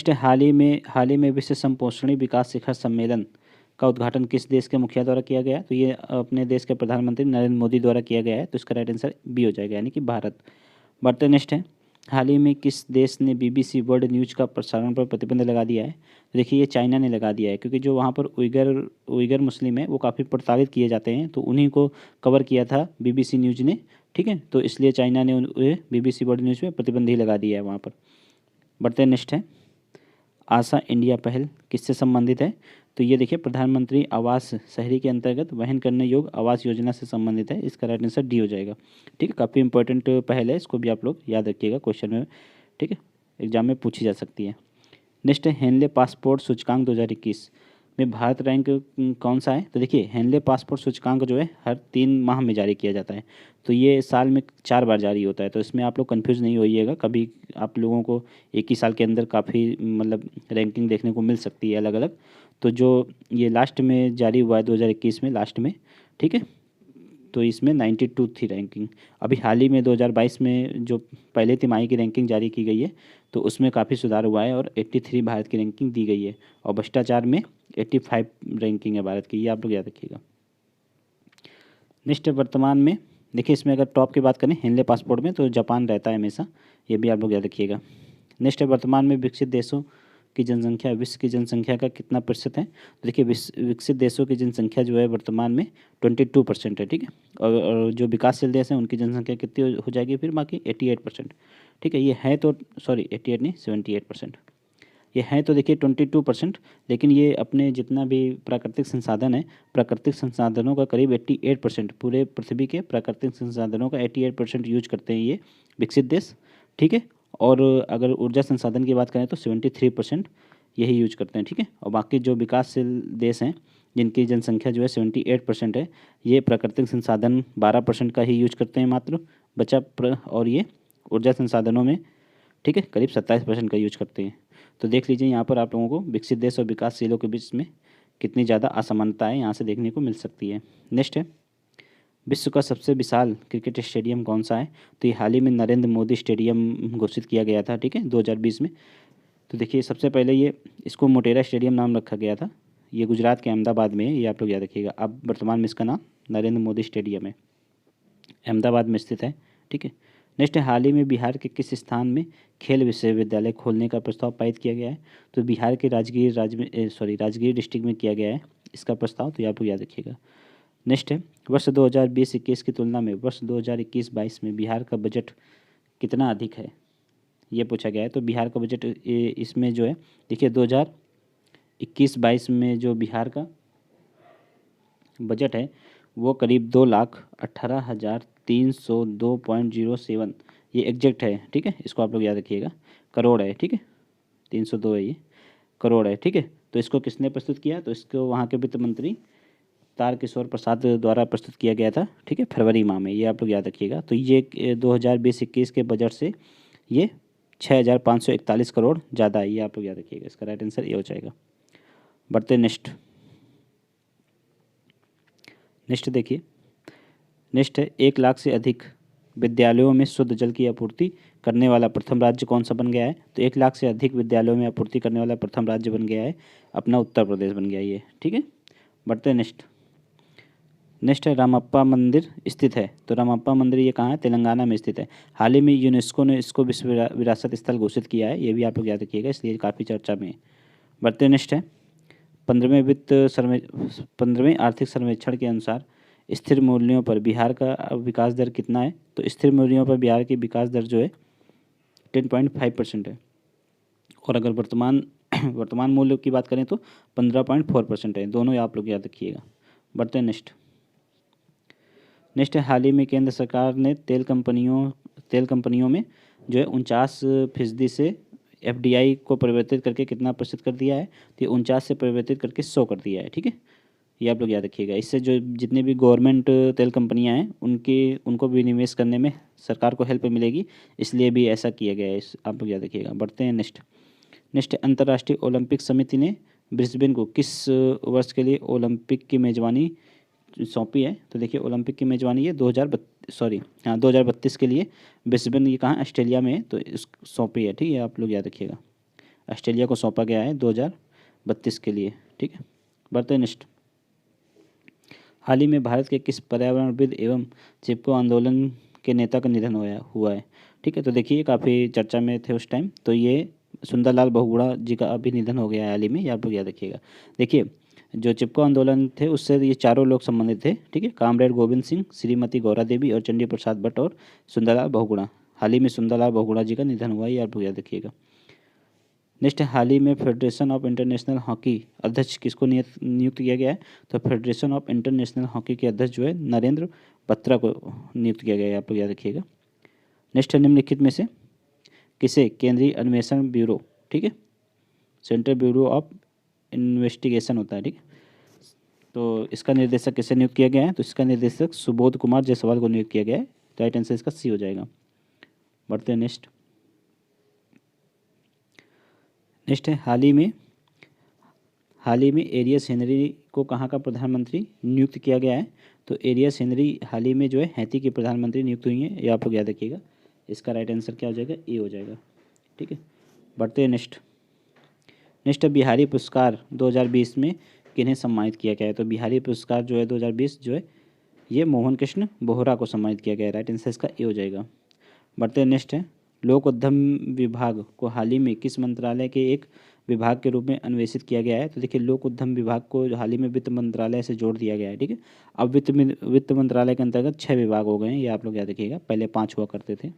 है हाल ही में विश्व संपोषणी विकास शिखर सम्मेलन का उद्घाटन किस देश के मुखिया द्वारा किया गया? तो ये अपने देश के प्रधानमंत्री नरेंद्र मोदी द्वारा किया गया है। तो इसका राइट आंसर बी हो जाएगा, यानी कि भारत। बढ़ते नेक्स्ट है हाल ही में किस देश ने बीबीसी वर्ल्ड न्यूज़ का प्रसारण पर प्रतिबंध लगा दिया है? तो देखिए ये चाइना ने लगा दिया है, क्योंकि जो वहाँ पर उइगर मुस्लिम है वो काफ़ी प्रताड़ित किए जाते हैं। तो उन्हीं को कवर किया था बीबीसी न्यूज़ ने, ठीक है। तो इसलिए चाइना ने बीबीसी वर्ल्ड न्यूज़ में प्रतिबंध ही लगा दिया है वहाँ पर। बढ़ते नेक्स्ट है आशा इंडिया पहल किससे संबंधित है? तो ये देखिए प्रधानमंत्री आवास शहरी के अंतर्गत वहन करने योग्य आवास योजना से संबंधित है। इसका राइट आंसर डी हो जाएगा, ठीक है। काफ़ी इंपॉर्टेंट पहल है, इसको भी आप लोग याद रखिएगा क्वेश्चन में, ठीक है, एग्जाम में पूछी जा सकती है। नेक्स्ट है हेनले पासपोर्ट सूचकांक 2021 में भारत रैंक कौन सा है? तो देखिए हेनले पासपोर्ट सूचकांक जो है हर 3 माह में जारी किया जाता है। तो ये साल में 4 बार जारी होता है। तो इसमें आप लोग कंफ्यूज नहीं होइएगा, कभी आप लोगों को एक ही साल के अंदर काफ़ी मतलब रैंकिंग देखने को मिल सकती है अलग अलग। तो जो ये लास्ट में जारी हुआ है 2021 में लास्ट में, ठीक है, तो इसमें 92 थी रैंकिंग। अभी हाल ही में 2022 में जो पहले तिमाही की रैंकिंग जारी की गई है तो उसमें काफ़ी सुधार हुआ है और 83 भारत की रैंकिंग दी गई है, और भ्रष्टाचार में 85 रैंकिंग है भारत की, ये आप लोग याद रखिएगा। नेक्स्ट वर्तमान में देखिए, इसमें अगर टॉप की बात करें हिंदे पासपोर्ट में तो जापान रहता है हमेशा, ये भी आप लोग याद रखिएगा। नेक्स्ट वर्तमान में विकसित देशों की जनसंख्या विश्व की जनसंख्या का कितना प्रतिशत है, तो देखिए विकसित देशों की जनसंख्या जो है वर्तमान में 22% है, ठीक है। और जो विकासशील देश हैं उनकी जनसंख्या कितनी हो जाएगी फिर बाकी 88%, ठीक है। ये है तो सॉरी 88 नहीं 78%, ये हैं तो देखिए 22%, लेकिन ये अपने जितना भी प्राकृतिक संसाधन है, प्राकृतिक संसाधनों का करीब 88%, पूरे पृथ्वी के प्राकृतिक संसाधनों का 88% यूज करते हैं ये विकसित देश, ठीक है। और अगर ऊर्जा संसाधन की बात करें तो 73% यही यूज करते हैं, ठीक है। और बाकी जो विकासशील देश हैं जिनकी जनसंख्या जो है 78% है, ये प्राकृतिक संसाधन 12% का ही यूज करते हैं मात्र और ये ऊर्जा संसाधनों में, ठीक है, करीब 27% का यूज करते हैं। तो देख लीजिए यहाँ पर आप लोगों को विकसित देश और विकासशीलों के बीच में कितनी ज़्यादा असमानता है यहाँ से देखने को मिल सकती है। नेक्स्ट है, विश्व का सबसे विशाल क्रिकेट स्टेडियम कौन सा है, तो ये हाल ही में नरेंद्र मोदी स्टेडियम घोषित किया गया था, ठीक है, 2020 में। तो देखिए सबसे पहले ये इसको मोटेरा स्टेडियम नाम रखा गया था, ये गुजरात के अहमदाबाद में है, ये आप लोग याद रखिएगा। अब वर्तमान में इसका नाम नरेंद्र मोदी स्टेडियम है, अहमदाबाद में स्थित है, ठीक है। नेक्स्ट है, हाल ही में बिहार के किस स्थान में खेल विश्वविद्यालय खोलने का प्रस्ताव पारित किया गया है, तो बिहार के राजगीर डिस्ट्रिक्ट में किया गया है इसका प्रस्ताव, तो ये आप लोग याद रखिएगा। नेक्स्ट है, वर्ष 2020-21 की तुलना में वर्ष 2021-22 में बिहार का बजट कितना अधिक है, ये पूछा गया है। तो बिहार का बजट इसमें जो है देखिए 2021-22 में जो बिहार का बजट है वो करीब 2,18,302.07, ये एग्जैक्ट है, ठीक है। इसको आप लोग याद रखिएगा, करोड़ है, ठीक है, 302 है, ये करोड़ है, ठीक है। तो इसको किसने प्रस्तुत किया, तो इसको वहाँ के वित्त मंत्री तारकिशोर प्रसाद द्वारा प्रस्तुत किया गया था, ठीक है, फरवरी माह में, ये आप लोग याद रखिएगा। तो ये 2020-21 के बजट से ये 6,541 करोड़ ज़्यादा है, ये आप लोग याद रखिएगा, इसका राइट आंसर ये हो जाएगा। बढ़ते नेक्स्ट देखिए, नेक्स्ट है, 1 लाख से अधिक विद्यालयों में शुद्ध जल की आपूर्ति करने वाला प्रथम राज्य कौन सा बन गया है, तो 1 लाख से अधिक विद्यालयों में आपूर्ति करने वाला प्रथम राज्य बन गया है अपना उत्तर प्रदेश बन गया ये, ठीक है। बढ़ते नेक्स्ट है, रामप्पा मंदिर स्थित है, तो रामप्पा मंदिर ये कहाँ है, तेलंगाना में स्थित है। हाल ही में यूनेस्को ने इसको विश्व विरासत स्थल घोषित किया है, ये भी आप लोग याद रखिएगा, इसलिए काफ़ी चर्चा में है। बढ़ते नेक्स्ट है, 15वें आर्थिक सर्वेक्षण के अनुसार स्थिर मूल्यों पर बिहार का विकास दर कितना है, तो स्थिर मूल्यों पर बिहार की विकास दर जो है 10.5% है, और अगर वर्तमान मूल्य की बात करें तो 15.4% है, दोनों आप लोग याद रखिएगा। बढ़ते हैं नेक्स्ट है, हाल ही में केंद्र सरकार ने तेल कंपनियों में जो है 49% से FDI को परिवर्तित करके कितना प्रतिशत कर दिया है, तो 49 से परिवर्तित करके 100 कर दिया है, ठीक है, ये आप लोग याद रखिएगा। इससे जो जितने भी गवर्नमेंट तेल कंपनियां हैं उनको भी निवेश करने में सरकार को हेल्प मिलेगी, इसलिए भी ऐसा किया गया है, आप लोग याद रखिएगा। बढ़ते हैं नेक्स्ट अंतर्राष्ट्रीय ओलंपिक समिति ने ब्रिस्बेन को किस वर्ष के लिए ओलंपिक की मेजबानी सौंपी है, तो देखिए ओलंपिक की मेजबानी ये 2032 के लिए ब्रिस्बेन, ये कहाँ ऑस्ट्रेलिया में है, तो इस सौंपी है, ठीक है, आप लोग याद रखिएगा, ऑस्ट्रेलिया को सौंपा गया है 2032 के लिए, ठीक है। बढ़ते हैं नेक्स्ट, हाल ही में भारत के किस पर्यावरणविद एवं चिपको आंदोलन के नेता का निधन हुआ है, ठीक है। तो देखिए काफ़ी चर्चा में थे उस टाइम, तो ये सुंदरलाल बहुगुणा जी का अभी निधन हो गया है हाल ही में, ये आप लोग याद रखिएगा। देखिए जो चिपको आंदोलन थे उससे ये चारों लोग संबंधित थे, ठीक है, कामरेड गोविंद सिंह, श्रीमती गौरा देवी और चंडी प्रसाद भट्ट और सुंदरलाल बहुगुणा। हाल ही में सुंदरलाल बहुगुणा जी का निधन हुआ है, ये आप लोग याद रखिएगा। नेक्स्ट है, हाल ही में फेडरेशन ऑफ इंटरनेशनल हॉकी अध्यक्ष किसको नियुक्त किया गया है, तो फेडरेशन ऑफ इंटरनेशनल हॉकी के अध्यक्ष जो है नरेंद्र बत्रा को नियुक्त किया गया है, आप लोग याद रखिएगा। नेक्स्ट है, निम्नलिखित में से किसे केंद्रीय अन्वेषण ब्यूरो, ठीक है, सेंट्रल ब्यूरो ऑफ इन्वेस्टिगेशन होता है, ठीक है, तो इसका निर्देशक किसे नियुक्त किया गया है, तो इसका निर्देशक सुबोध कुमार जायसवाल को नियुक्त किया गया है, राइट आंसर इसका सी हो जाएगा। बढ़ते हैं नेक्स्ट है, हाल ही में एरियस हेनरी को कहाँ का प्रधानमंत्री नियुक्त किया गया है, तो एरियस हेनरी हाल ही में जो है हैती की प्रधानमंत्री नियुक्त हुई हैं, ये आप लोग याद रखिएगा। इसका राइट आंसर क्या हो जाएगा, ए हो जाएगा। ठीक है, बढ़ते हैं नेक्स्ट। नेक्स्ट बिहारी पुरस्कार 2020 में किन्हें सम्मानित किया गया है। तो बिहारी पुरस्कार जो है 2020 जो है ये मोहन कृष्ण बोहरा को सम्मानित किया गया है। राइट आंसर इसका ए हो जाएगा। बढ़ते हैं नेक्स्ट है, लोक उद्यम विभाग को हाल ही में किस मंत्रालय के एक विभाग के रूप में अन्वेषित किया गया है। तो देखिए लोक उद्यम विभाग को हाल ही में वित्त मंत्रालय से जोड़ दिया गया है। ठीक है, अब वित्त मंत्रालय के अंतर्गत 6 विभाग हो गए हैं, ये आप लोग याद रखिएगा, पहले 5 हुआ करते थे।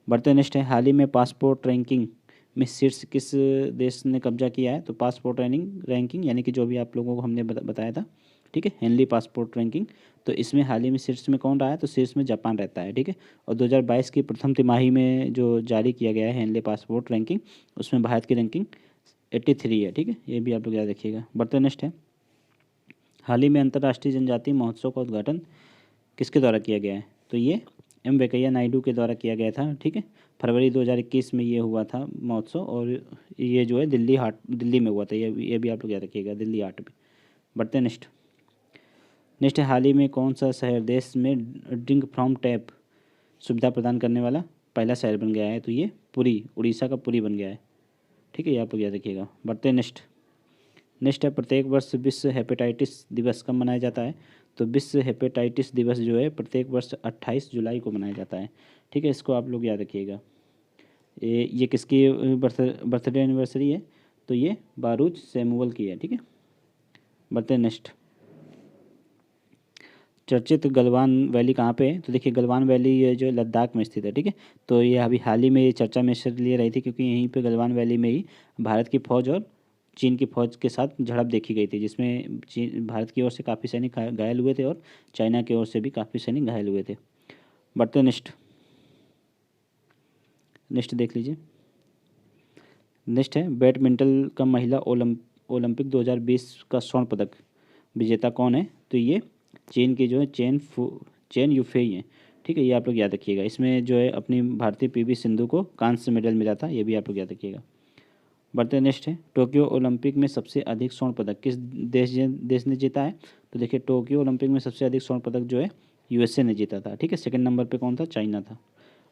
बढ़ते नेक्स्ट है, हाल ही में पासपोर्ट रैंकिंग में शीर्ष किस देश ने कब्जा किया है। तो पासपोर्ट रैंकिंग यानी कि जो भी आप लोगों को हमने बताया था, ठीक है, हेनली पासपोर्ट रैंकिंग, तो इसमें हाल ही में शीर्ष में कौन रहा है। तो शीर्ष में जापान रहता है। ठीक है, और 2022 की प्रथम तिमाही में जो जारी किया गया है हेनली पासपोर्ट रैंकिंग, उसमें भारत की रैंकिंग 83 है। ठीक है, ये भी आप लोग याद रखिएगा। बढ़ते नेक्स्ट है, हाल ही में अंतर्राष्ट्रीय जनजातीय महोत्सव का उद्घाटन किसके द्वारा किया गया है। तो ये एम वेंकैया नायडू के द्वारा किया गया था। ठीक है, फरवरी 2021 में ये हुआ था महोत्सव, और ये जो है दिल्ली में हुआ था। ये भी आप लोग याद रखिएगा, दिल्ली हाट में। बढ़ते नेक्स्ट। नेक्स्ट है, हाल ही में कौन सा शहर देश में ड्रिंक फ्रॉम टैप सुविधा प्रदान करने वाला पहला शहर बन गया है। तो ये पुरी, उड़ीसा का पुरी बन गया है। ठीक है, ये आप लोग याद रखिएगा। बढ़ते नेक्स्ट। नेक्स्ट है, प्रत्येक वर्ष विश्व हेपेटाइटिस दिवस कब मनाया जाता है। तो विश्व हेपेटाइटिस दिवस जो है प्रत्येक वर्ष 28 जुलाई को मनाया जाता है। ठीक है, इसको आप लोग याद रखिएगा। ये किसकी बर्थडे एनिवर्सरी है। तो ये बारूच सैमुअल की है। ठीक है, बढ़ते नेक्स्ट। चर्चित गलवान वैली कहाँ पे है। तो देखिए गलवान वैली ये जो लद्दाख में स्थित है। ठीक है, तो ये अभी हाल ही में ये चर्चा में इसलिए रही थी क्योंकि यहीं पे गलवान वैली में ही भारत की फौज और चीन की फौज के साथ झड़प देखी गई थी, जिसमें भारत की ओर से काफ़ी सैनिक घायल हुए थे और चाइना की ओर से भी काफ़ी सैनिक घायल हुए थे। बढ़ते नेक्स्ट। नेक्स्ट देख लीजिए। नेक्स्ट है, बैडमिंटन का महिला ओलंपिक 2020 का स्वर्ण पदक विजेता कौन है। तो ये चीन की जो है चेन युफेई है। ठीक है, ये आप लोग याद रखिएगा। इसमें जो है अपनी भारतीय पीवी सिंधु को कांस्य मेडल मिला था, ये भी आप लोग याद रखिएगा। बढ़ते नेक्स्ट है, टोक्यो ओलंपिक में सबसे अधिक स्वर्ण पदक किस देश ने जीता है। तो देखिए टोक्यो ओलंपिक में सबसे अधिक स्वर्ण पदक जो है यूएसए ने जीता था। ठीक है, सेकंड नंबर पे कौन था, चाइना था।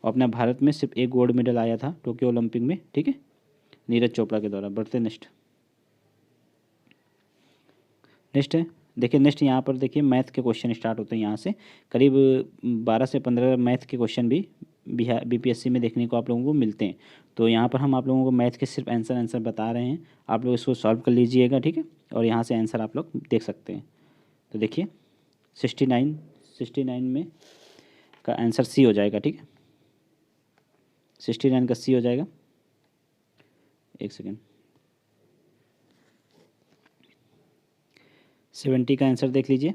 और अपने भारत में सिर्फ एक गोल्ड मेडल आया था टोक्यो ओलंपिक में। ठीक है, नीरज चोपड़ा के द्वारा। बढ़ते नेक्स्ट। नेक्स्ट है, देखिए नेक्स्ट यहाँ पर देखिए मैथ के क्वेश्चन स्टार्ट होते हैं यहाँ से। करीब 12 से 15 मैथ के क्वेश्चन भी बिहार बीपीएससी में देखने को आप लोगों को मिलते हैं। तो यहाँ पर हम आप लोगों को मैथ के सिर्फ आंसर बता रहे हैं, आप लोग इसको सॉल्व कर लीजिएगा। ठीक है, और यहाँ से आंसर आप लोग देख सकते हैं। तो देखिए 69 में का आंसर सी हो जाएगा। ठीक है, 69 का सी हो जाएगा। एक सेकेंड। 70 का आंसर देख लीजिए,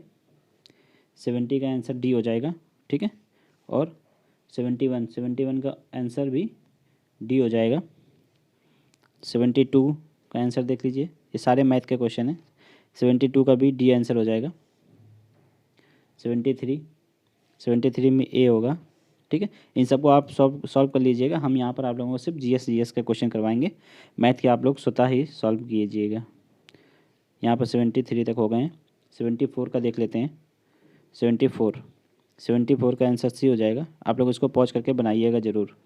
70 का आंसर डी हो जाएगा। ठीक है, और 71 का आंसर भी डी हो जाएगा। 72 का आंसर देख लीजिए, ये सारे मैथ के क्वेश्चन हैं। 72 का भी डी आंसर हो जाएगा। 73 में ए होगा। ठीक है, इन सबको आप सॉल्व कर लीजिएगा। हम यहाँ पर आप लोगों को सिर्फ जीएस के क्वेश्चन करवाएंगे, मैथ के आप लोग स्वतः ही सॉल्व कीजिएगा। यहाँ पर 73 तक हो गए हैं। 74 का देख लेते हैं। 74 का आंसर सी हो जाएगा। आप लोग इसको पॉज करके बनाइएगा ज़रूर।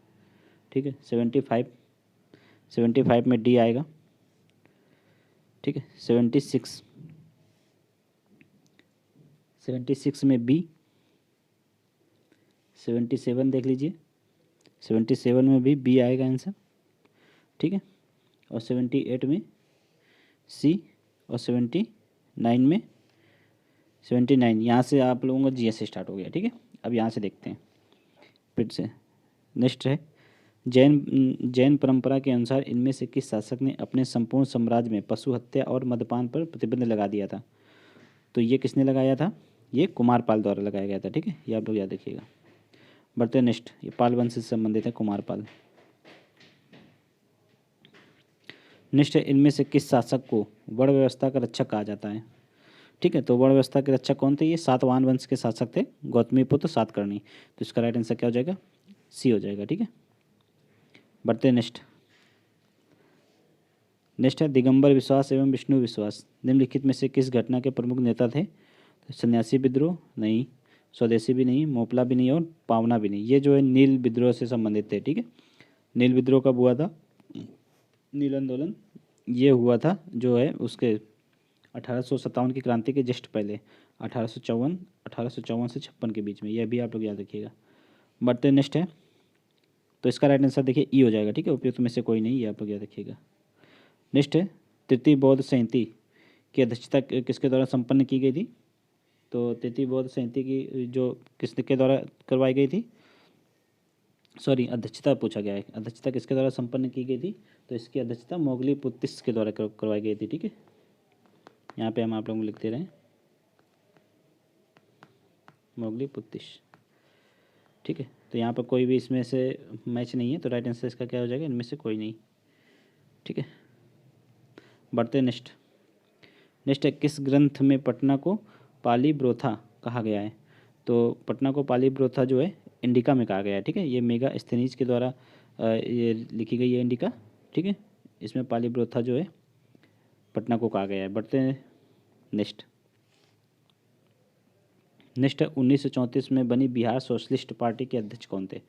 ठीक है, 75 में डी आएगा। ठीक है, 76 में बी। 77 देख लीजिए, 77 में भी बी आएगा आंसर। ठीक है, और 78 में सी, और 79 यहाँ से आप लोगों का जीएस स्टार्ट हो गया। ठीक है, अब यहाँ से देखते हैं फिर से। नेक्स्ट है, जैन परंपरा के अनुसार इनमें से किस शासक ने अपने संपूर्ण साम्राज्य में पशु हत्या और मद्यपान पर प्रतिबंध लगा दिया था। तो ये किसने लगाया था, ये कुमारपाल द्वारा लगाया गया था। ठीक है, ये आप लोग याद रखिएगा। बढ़ते नेक्स्ट, ये पाल वंश से संबंधित है, कुमारपाल। नेक्स्ट है, इनमें से किस शासक को वर्ण व्यवस्था का रक्षक कहा जाता है। ठीक है, तो वर्ण व्यवस्था के रक्षक कौन थे, ये सातवाहन वंश के शासक थे, गौतमीपुत्र सातकर्णी। तो इसका राइट आंसर क्या हो जाएगा, सी हो जाएगा। ठीक है, बढ़ते नेक्स्ट है, दिगंबर विश्वास एवं विष्णु विश्वास निम्नलिखित में से किस घटना के प्रमुख नेता थे। सन्यासी विद्रोह नहीं, स्वदेशी भी नहीं, मोपला भी नहीं और पावना भी नहीं। ये जो है नील विद्रोह से संबंधित है। ठीक है, नील विद्रोह कब हुआ था? नील आंदोलन ये हुआ था जो है उसके 1857 की क्रांति के जस्ट पहले, 1854 से 56 के बीच में। यह भी आप लोग याद रखिएगा। बढ़ते नेक्स्ट है, तो इसका राइट आंसर देखिए ई हो जाएगा। ठीक है, उपयुक्त में से कोई नहीं, ये आप लोग याद रखिएगा। नेक्स्ट है, तृतीय बौद्ध संहिता की अध्यक्षता किसके द्वारा संपन्न की गई थी? तो तृतीय बौद्ध संहिता की जो किसके द्वारा करवाई गई थी, सॉरी अध्यक्षता पूछा गया है, अध्यक्षता किसके द्वारा संपन्न की गई थी? तो इसकी अध्यक्षता मोगली पुत्तिस के द्वारा करवाई गई थी। ठीक है, यहाँ पे हम आप लोगों को लिखते रहें मोगली पुत्तिस। ठीक है, तो यहाँ पर कोई भी इसमें से मैच नहीं है, तो राइट आंसर इसका क्या हो जाएगा? इनमें से कोई नहीं। ठीक है, बढ़ते नेक्स्ट। नेक्स्ट है, किस ग्रंथ में पटना को पाली ब्रोथा कहा गया है? तो पटना को पाली ब्रोथा जो है इंडिका में कहा गया है। ठीक है, ये मेगा स्थनीज के द्वारा ये लिखी गई है इंडिका। ठीक है, इसमें पाली ब्रोथा जो है पटना को कहा गया है। बढ़ते हैं नेक्स्ट। नेक्स्ट है, 1934 में बनी बिहार सोशलिस्ट पार्टी के अध्यक्ष कौन थे?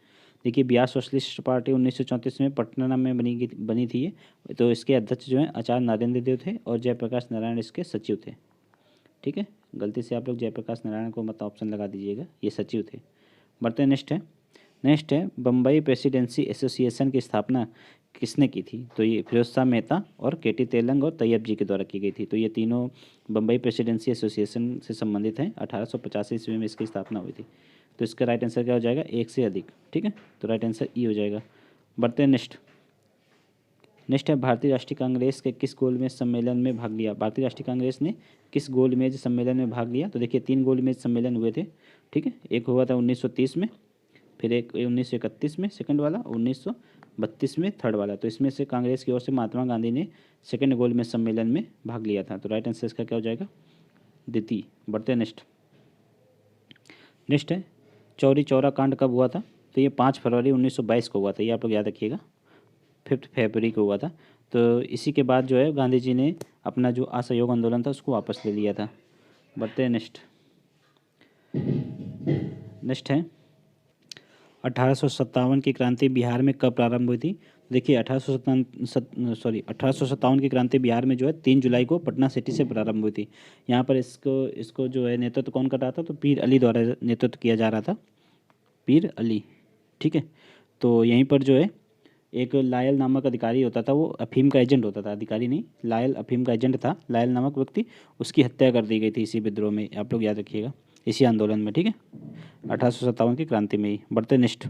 देखिए, बिहार सोशलिस्ट पार्टी 1934 में पटना में बनी थी ये। तो इसके अध्यक्ष जो हैं आचार्य नरेंद्र देव थे और जयप्रकाश नारायण इसके सचिव थे। ठीक है, गलती से आप लोग जयप्रकाश नारायण को मत ऑप्शन लगा दीजिएगा, ये सचिव थे। बढ़ते नेक्स्ट है। नेक्स्ट है, बम्बई प्रेसिडेंसी एसोसिएशन की स्थापना किसने की थी? तो ये फिरोज शाह मेहता और केटी तेलंग और तैयब जी के द्वारा की गई थी। तो ये तीनों बम्बई प्रेसिडेंसी एसोसिएशन से संबंधित हैं। 1885 ईस्वी में इसकी स्थापना हुई थी। तो इसका राइट आंसर क्या हो जाएगा? एक से अधिक। ठीक है, तो राइट आंसर ई हो जाएगा। बढ़ते हैं नेक्स्ट। नेक्स्ट है, भारतीय राष्ट्रीय कांग्रेस के किस गोलमेज सम्मेलन में भाग लिया? भारतीय राष्ट्रीय कांग्रेस ने किस गोलमेज सम्मेलन में भाग लिया? तो देखिए, 3 गोलमेज सम्मेलन हुए थे। ठीक है, एक हुआ था 1930 में, फिर एक 1931 में सेकंड वाला, 1932 में थर्ड वाला। तो इसमें से कांग्रेस की ओर से महात्मा गांधी ने सेकंड गोलमेज सम्मेलन में भाग लिया था। तो राइट आंसर इसका क्या हो जाएगा? द्वितीय। बढ़ते हैं नेक्स्ट। नेक्स्ट है, चौरी चौरा कांड कब हुआ था? तो ये 5 फरवरी 1922 को हुआ था। ये आप लोग याद रखिएगा, 5 फरवरी को हुआ था। तो इसी के बाद जो है गांधी जी ने अपना जो असहयोग आंदोलन था उसको वापस ले लिया था। बढ़ते हैं नेक्स्ट। नेक्स्ट है, 1857 की क्रांति बिहार में कब प्रारंभ हुई थी? देखिए, 1857 की क्रांति बिहार में जो है 3 जुलाई को पटना सिटी से प्रारंभ हुई थी। यहाँ पर इसको जो है नेतृत्व कौन कर रहा था? तो पीर अली द्वारा नेतृत्व किया जा रहा था, पीर अली। ठीक है, तो यहीं पर जो है एक लायल नामक अधिकारी होता था, वो अफीम का एजेंट होता था, अधिकारी नहीं, लायल अफीम का एजेंट था, लायल नामक व्यक्ति, उसकी हत्या कर दी गई थी इसी विद्रोह में। आप लोग याद रखिएगा, इसी आंदोलन में। ठीक है, 1857 की क्रांति में ही। बढ़ते नेक्स्ट।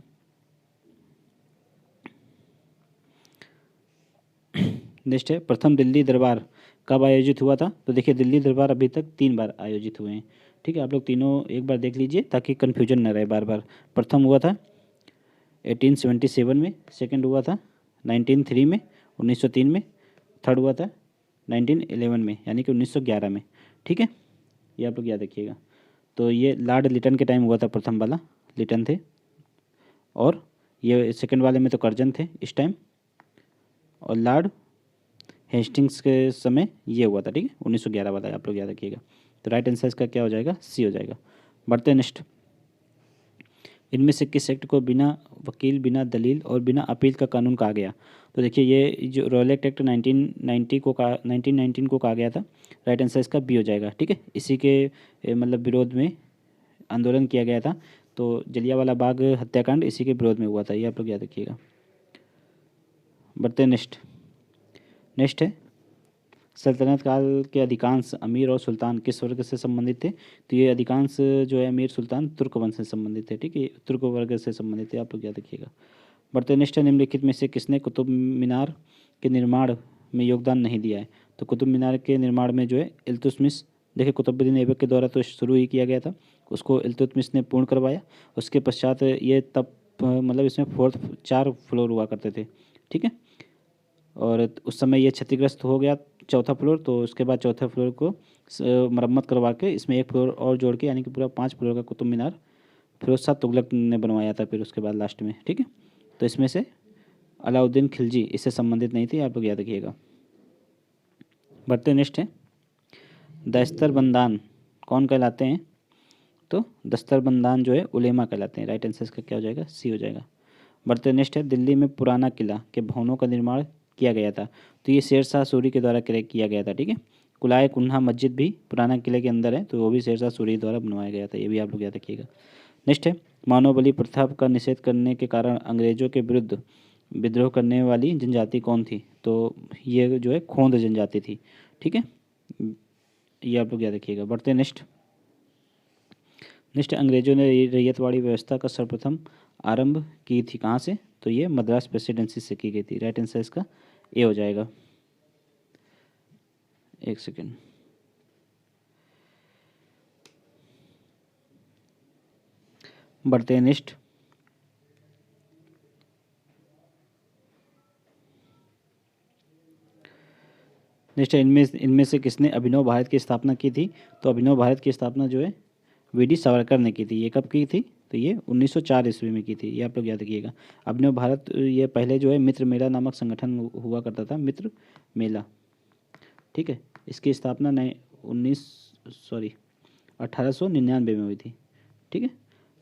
नेक्स्ट है, प्रथम दिल्ली दरबार कब आयोजित हुआ था? तो देखिए, दिल्ली दरबार अभी तक 3 बार आयोजित हुए हैं। ठीक है, आप लोग तीनों एक बार देख लीजिए ताकि कन्फ्यूजन न रहे बार बार। प्रथम हुआ था 1877 में, सेकंड हुआ था 1903 में, 1903 में, थर्ड हुआ था 1911 में, यानी कि 1911 में। ठीक है, ये आप लोग याद रखिएगा। तो ये लॉर्ड लिटन के टाइम हुआ था, प्रथम वाला लिटन थे, और ये सेकंड वाले में तो कर्जन थे इस टाइम, और लॉर्ड हेस्टिंग्स के समय ये हुआ था। ठीक है, 1911 वाला, आप लोग याद रखिएगा। तो राइट आंसर इसका क्या हो जाएगा? सी हो जाएगा। बढ़ते हैं नेक्स्ट। इनमें से किस एक्ट को बिना वकील, बिना दलील और बिना अपील का कानून कहा गया? तो देखिए, ये जो रॉयल एक्ट 1919 को कहा गया था। राइट आंसर इसका बी हो जाएगा। ठीक है, इसी के मतलब विरोध में आंदोलन किया गया था। तो जलियांवाला बाग हत्याकांड इसी के विरोध में हुआ था, ये आप लोग याद रखिएगा। बढ़ते नेक्स्ट। नेक्स्ट है, सल्तनत काल के अधिकांश अमीर और सुल्तान किस वर्ग से संबंधित थे? तो ये अधिकांश जो है अमीर सुल्तान तुर्क वंश से संबंधित है। ठीक है, तुर्क वर्ग से संबंधित है, आप लोग याद रखिएगा। बढ़ते नेक्स्ट है, निम्नलिखित में से किसने कुतुब मीनार के निर्माण में योगदान नहीं दिया है? तो कुतुब मीनार के निर्माण में जो है इल्तुतमिश, देखिए कुतुबुद्दीन ऐबक के द्वारा तो शुरू ही किया गया था, उसको इल्तुतमिश ने पूर्ण करवाया। उसके पश्चात ये तब मतलब इसमें 4 फ्लोर हुआ करते थे। ठीक है, और उस समय ये क्षतिग्रस्त हो गया 4था फ्लोर, तो उसके बाद 4थे फ्लोर को मरम्मत करवा के इसमें 1 फ्लोर और जोड़ के, यानी कि पूरा 5 फ्लोर का कुतुब मीनार फिरोज शाह तुगलक ने बनवाया था फिर उसके बाद लास्ट में। ठीक है, तो इसमें से अलाउद्दीन खिलजी इससे संबंधित नहीं थी, आप लोग याद रखिएगा। बढ़ते नेक्स्ट है, दस्तरबंदान कौन कहलाते हैं? तो दस्तरबंदान जो है उलेमा कहलाते हैं। राइट आंसर इसका क्या हो जाएगा? सी हो जाएगा। बढ़ते नेक्स्ट है, दिल्ली में पुराना किला के भवनों का निर्माण किया गया था। तो ये शेर शाह सूरी के द्वारा किया गया था। ठीक है, कुलाय कुन्हा मस्जिद भी पुराना किले के अंदर है, तो वो भी शेर शाह सूरी द्वारा बनवाया गया था। ये भी आप लोग याद रखिएगा। नेक्स्ट है, मानव बलि प्रथा का निषेध करने के कारण अंग्रेजों के विरुद्ध विद्रोह करने वाली जनजाति कौन थी? तो ये जो है खोंद जनजाति थी। ठीक है, ये आप लोग याद रखिएगा। बढ़ते हैं नेक्स्ट। अंग्रेजों ने रैयतवाड़ी व्यवस्था का सर्वप्रथम आरंभ की थी कहाँ से? तो ये मद्रास प्रेसिडेंसी से की गई थी। राइट आंसर इसका ए हो जाएगा। एक सेकेंड। बढ़ते हैं नेक्स्ट। इनमें से किसने अभिनव भारत की स्थापना की थी? तो अभिनव भारत की स्थापना जो है वीडी सावरकर ने की थी। ये कब की थी? तो ये 1904 ईस्वी में की थी। ये आप लोग याद रखिएगा। अभिनव भारत ये पहले जो है मित्र मेला नामक संगठन हुआ करता था, मित्र मेला। ठीक है, इसकी स्थापना 1899 में हुई थी। ठीक है,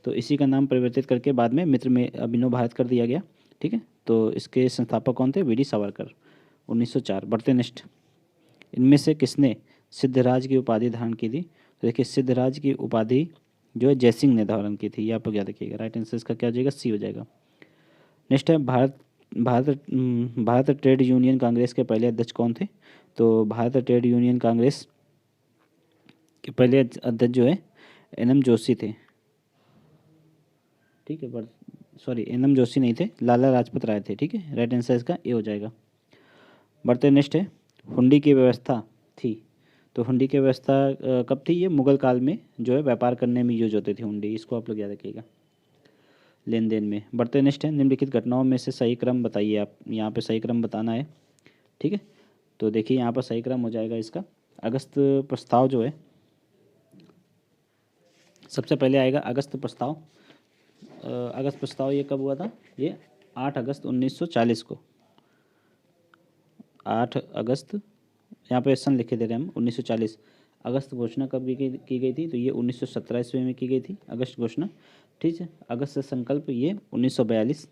तो इसी का नाम परिवर्तित करके बाद में मित्र में अभिनव भारत कर दिया गया। ठीक है, तो इसके संस्थापक कौन थे? वीडी सावरकर, 1904। बढ़ते नेक्स्ट। इनमें से किसने सिद्धराज की उपाधि धारण की थी? तो देखिए, सिद्धराज की उपाधि जो है जयसिंह ने धारण की थी। ये आप लोग याद रखिएगा। राइट आंसर इसका क्या हो जाएगा? सी हो जाएगा। नेक्स्ट है, भारत ट्रेड यूनियन कांग्रेस के पहले अध्यक्ष कौन थे? तो भारत ट्रेड यूनियन कांग्रेस के पहले अध्यक्ष जो है एन.एम. जोशी थे। ठीक है, सॉरी, एन.एम. जोशी नहीं थे, लाला लाजपत राय थे। ठीक है, राइट आंसर इसका ए हो जाएगा। बढ़ते नेक्स्ट है, हुंडी की व्यवस्था थी। तो हुंडी की व्यवस्था कब थी? ये मुगल काल में जो है व्यापार करने में यूज होती थी हुंडी। इसको आप लोग याद रखिएगा, लेन देन में। बढ़ते नेक्स्ट है, निम्नलिखित घटनाओं में से सही क्रम बताइए। आप यहाँ पे सही क्रम बताना है। ठीक है, तो देखिए यहाँ पर सही क्रम हो जाएगा इसका, अगस्त प्रस्ताव जो है सबसे पहले आएगा। अगस्त प्रस्ताव ये कब हुआ था? ये 8 अगस्त 1940 को। 8 अगस्त, यहाँ पे सन लिखे दे रहे हैं हम, 1940। अगस्त घोषणा कब की गई थी? तो ये 1917 ईस्वी में की गई थी, अगस्त घोषणा। ठीक है, अगस्त संकल्प ये 1942,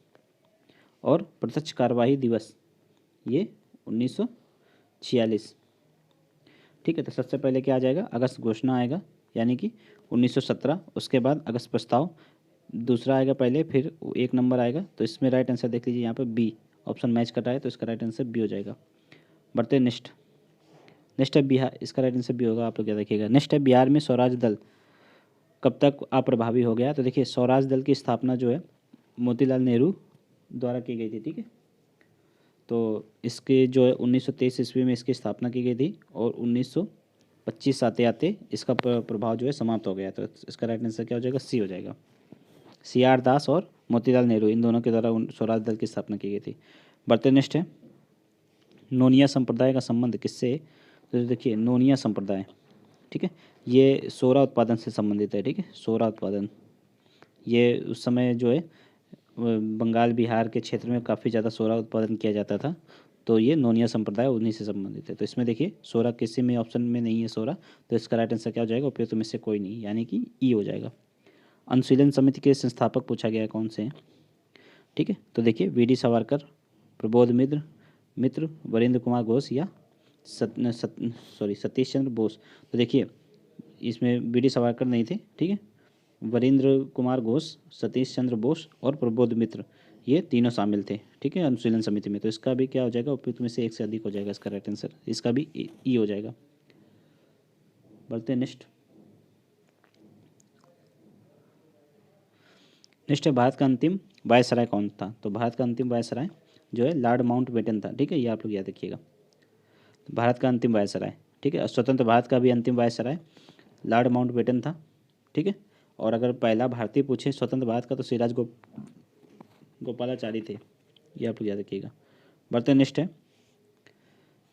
और प्रत्यक्ष कार्यवाही दिवस ये 1946। ठीक है, तो सबसे पहले क्या आ जाएगा? अगस्त घोषणा आएगा, यानी कि 1917। उसके बाद अगस्त प्रस्ताव दूसरा आएगा पहले, फिर 1 नंबर आएगा। तो इसमें राइट आंसर देख लीजिए, यहाँ पे बी ऑप्शन मैच कटा है, तो इसका राइट आंसर बी हो जाएगा। बढ़ते हैं नेक्स्ट है बिहार। इसका राइट आंसर भी होगा, आप लोग याद रखिएगा। नेक्स्ट है, बिहार में स्वराज दल कब तक अप्रभावी हो गया? तो देखिए, स्वराज दल की स्थापना जो है मोतीलाल नेहरू द्वारा की गई थी। ठीक है, तो इसके जो है 1923 ईस्वी में इसकी स्थापना की गई थी, और 1925 आते आते इसका प्रभाव जो है समाप्त हो गया। तो इसका राइट आंसर क्या हो जाएगा? सी हो जाएगा। C.R. दास और मोतीलाल नेहरू, इन दोनों के द्वारा स्वराज दल की स्थापना की गई थी। बढ़ते नेक्स्ट है, नोनिया संप्रदाय का संबंध किससे है? तो देखिए, नोनिया संप्रदाय, ठीक है, ये सोरा उत्पादन से संबंधित है। ठीक है, सोरा उत्पादन, ये उस समय जो है बंगाल बिहार के क्षेत्र में काफ़ी ज़्यादा सोरा उत्पादन किया जाता था। तो ये नोनिया संप्रदाय उन्हीं से संबंधित है। तो इसमें देखिए, सोरा किसी में ऑप्शन में नहीं है सोरा, तो इसका राइट आंसर क्या हो जाएगा? उपयुक्त में से कोई नहीं, यानी कि ई हो जाएगा। अनुशीलन समिति के संस्थापक पूछा गया है कौन से हैं? ठीक है, तो देखिए, वी.डी. सावरकर, प्रबोध मित्र, वरेंद्र कुमार घोष, या सतीश चंद्र बोस। तो देखिए, इसमें वी.डी. सावरकर नहीं थे। ठीक है, वरेंद्र कुमार घोष, सतीश चंद्र बोस और प्रबोध मित्र, ये तीनों शामिल थे। ठीक है, अनुशीलन समिति में। तो इसका भी क्या हो जाएगा? उपयुक्त में से एक से अधिक हो जाएगा इसका राइट आंसर। इसका भी ई हो जाएगा। बढ़ते हैं नेक्स्ट है, भारत का अंतिम वायसराय कौन था? तो भारत का अंतिम वायसराय जो है लॉर्ड माउंटबेटन था। ठीक है, ये आप लोग याद रखिएगा। तो भारत का अंतिम वायसराय, ठीक है, स्वतंत्र भारत का भी अंतिम वायसराय लॉर्ड माउंटबेटन था। ठीक है, और अगर पहला भारतीय पूछे स्वतंत्र भारत का, तो सिराज गोपालाचारी थे। ये आप लोग याद रखिएगा। बढ़ते नेक्स्ट है,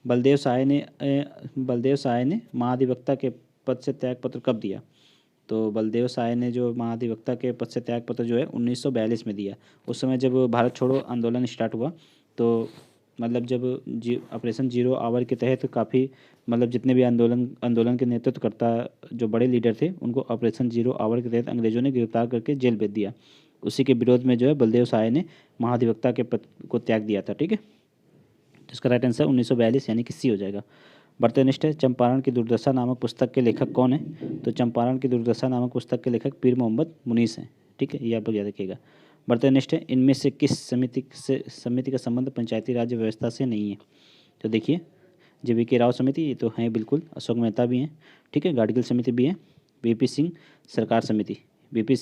बलदेव सहाय ने महाधिवक्ता के पद से त्यागपत्र कब दिया? तो बलदेव सहाय ने जो महाधिवक्ता के पद से त्यागपत्र जो है 1942 में दिया। उस समय जब भारत छोड़ो आंदोलन स्टार्ट हुआ, तो मतलब जब ऑपरेशन जीरो आवर के तहत काफ़ी मतलब जितने भी आंदोलन के नेतृत्व करता जो बड़े लीडर थे उनको ऑपरेशन जीरो आवर के तहत अंग्रेजों ने गिरफ्तार करके जेल भेज दिया। उसी के विरोध में जो है बलदेव सहाय ने महाधिवक्ता के पद को त्याग दिया था। ठीक है, तो इसका राइट आंसर 1942 यानी कि सी हो जाएगा। बढ़ते नेक्स्ट है, चंपारण की दुर्दशा नामक पुस्तक के लेखक कौन है? तो चंपारण की दुर्दशा नामक पुस्तक के लेखक पीर मोहम्मद मुनीस हैं। ठीक है, ये आप लोग याद रखिएगा। बढ़ते नेक्स्ट है, इनमें से किस समिति का संबंध पंचायती राज व्यवस्था से नहीं है? तो देखिए, JVK राव समिति ये तो हैं बिल्कुल, अशोक मेहता भी हैं। ठीक है, गाडगिल समिति भी है, VP सिंह सरकार समिति, VP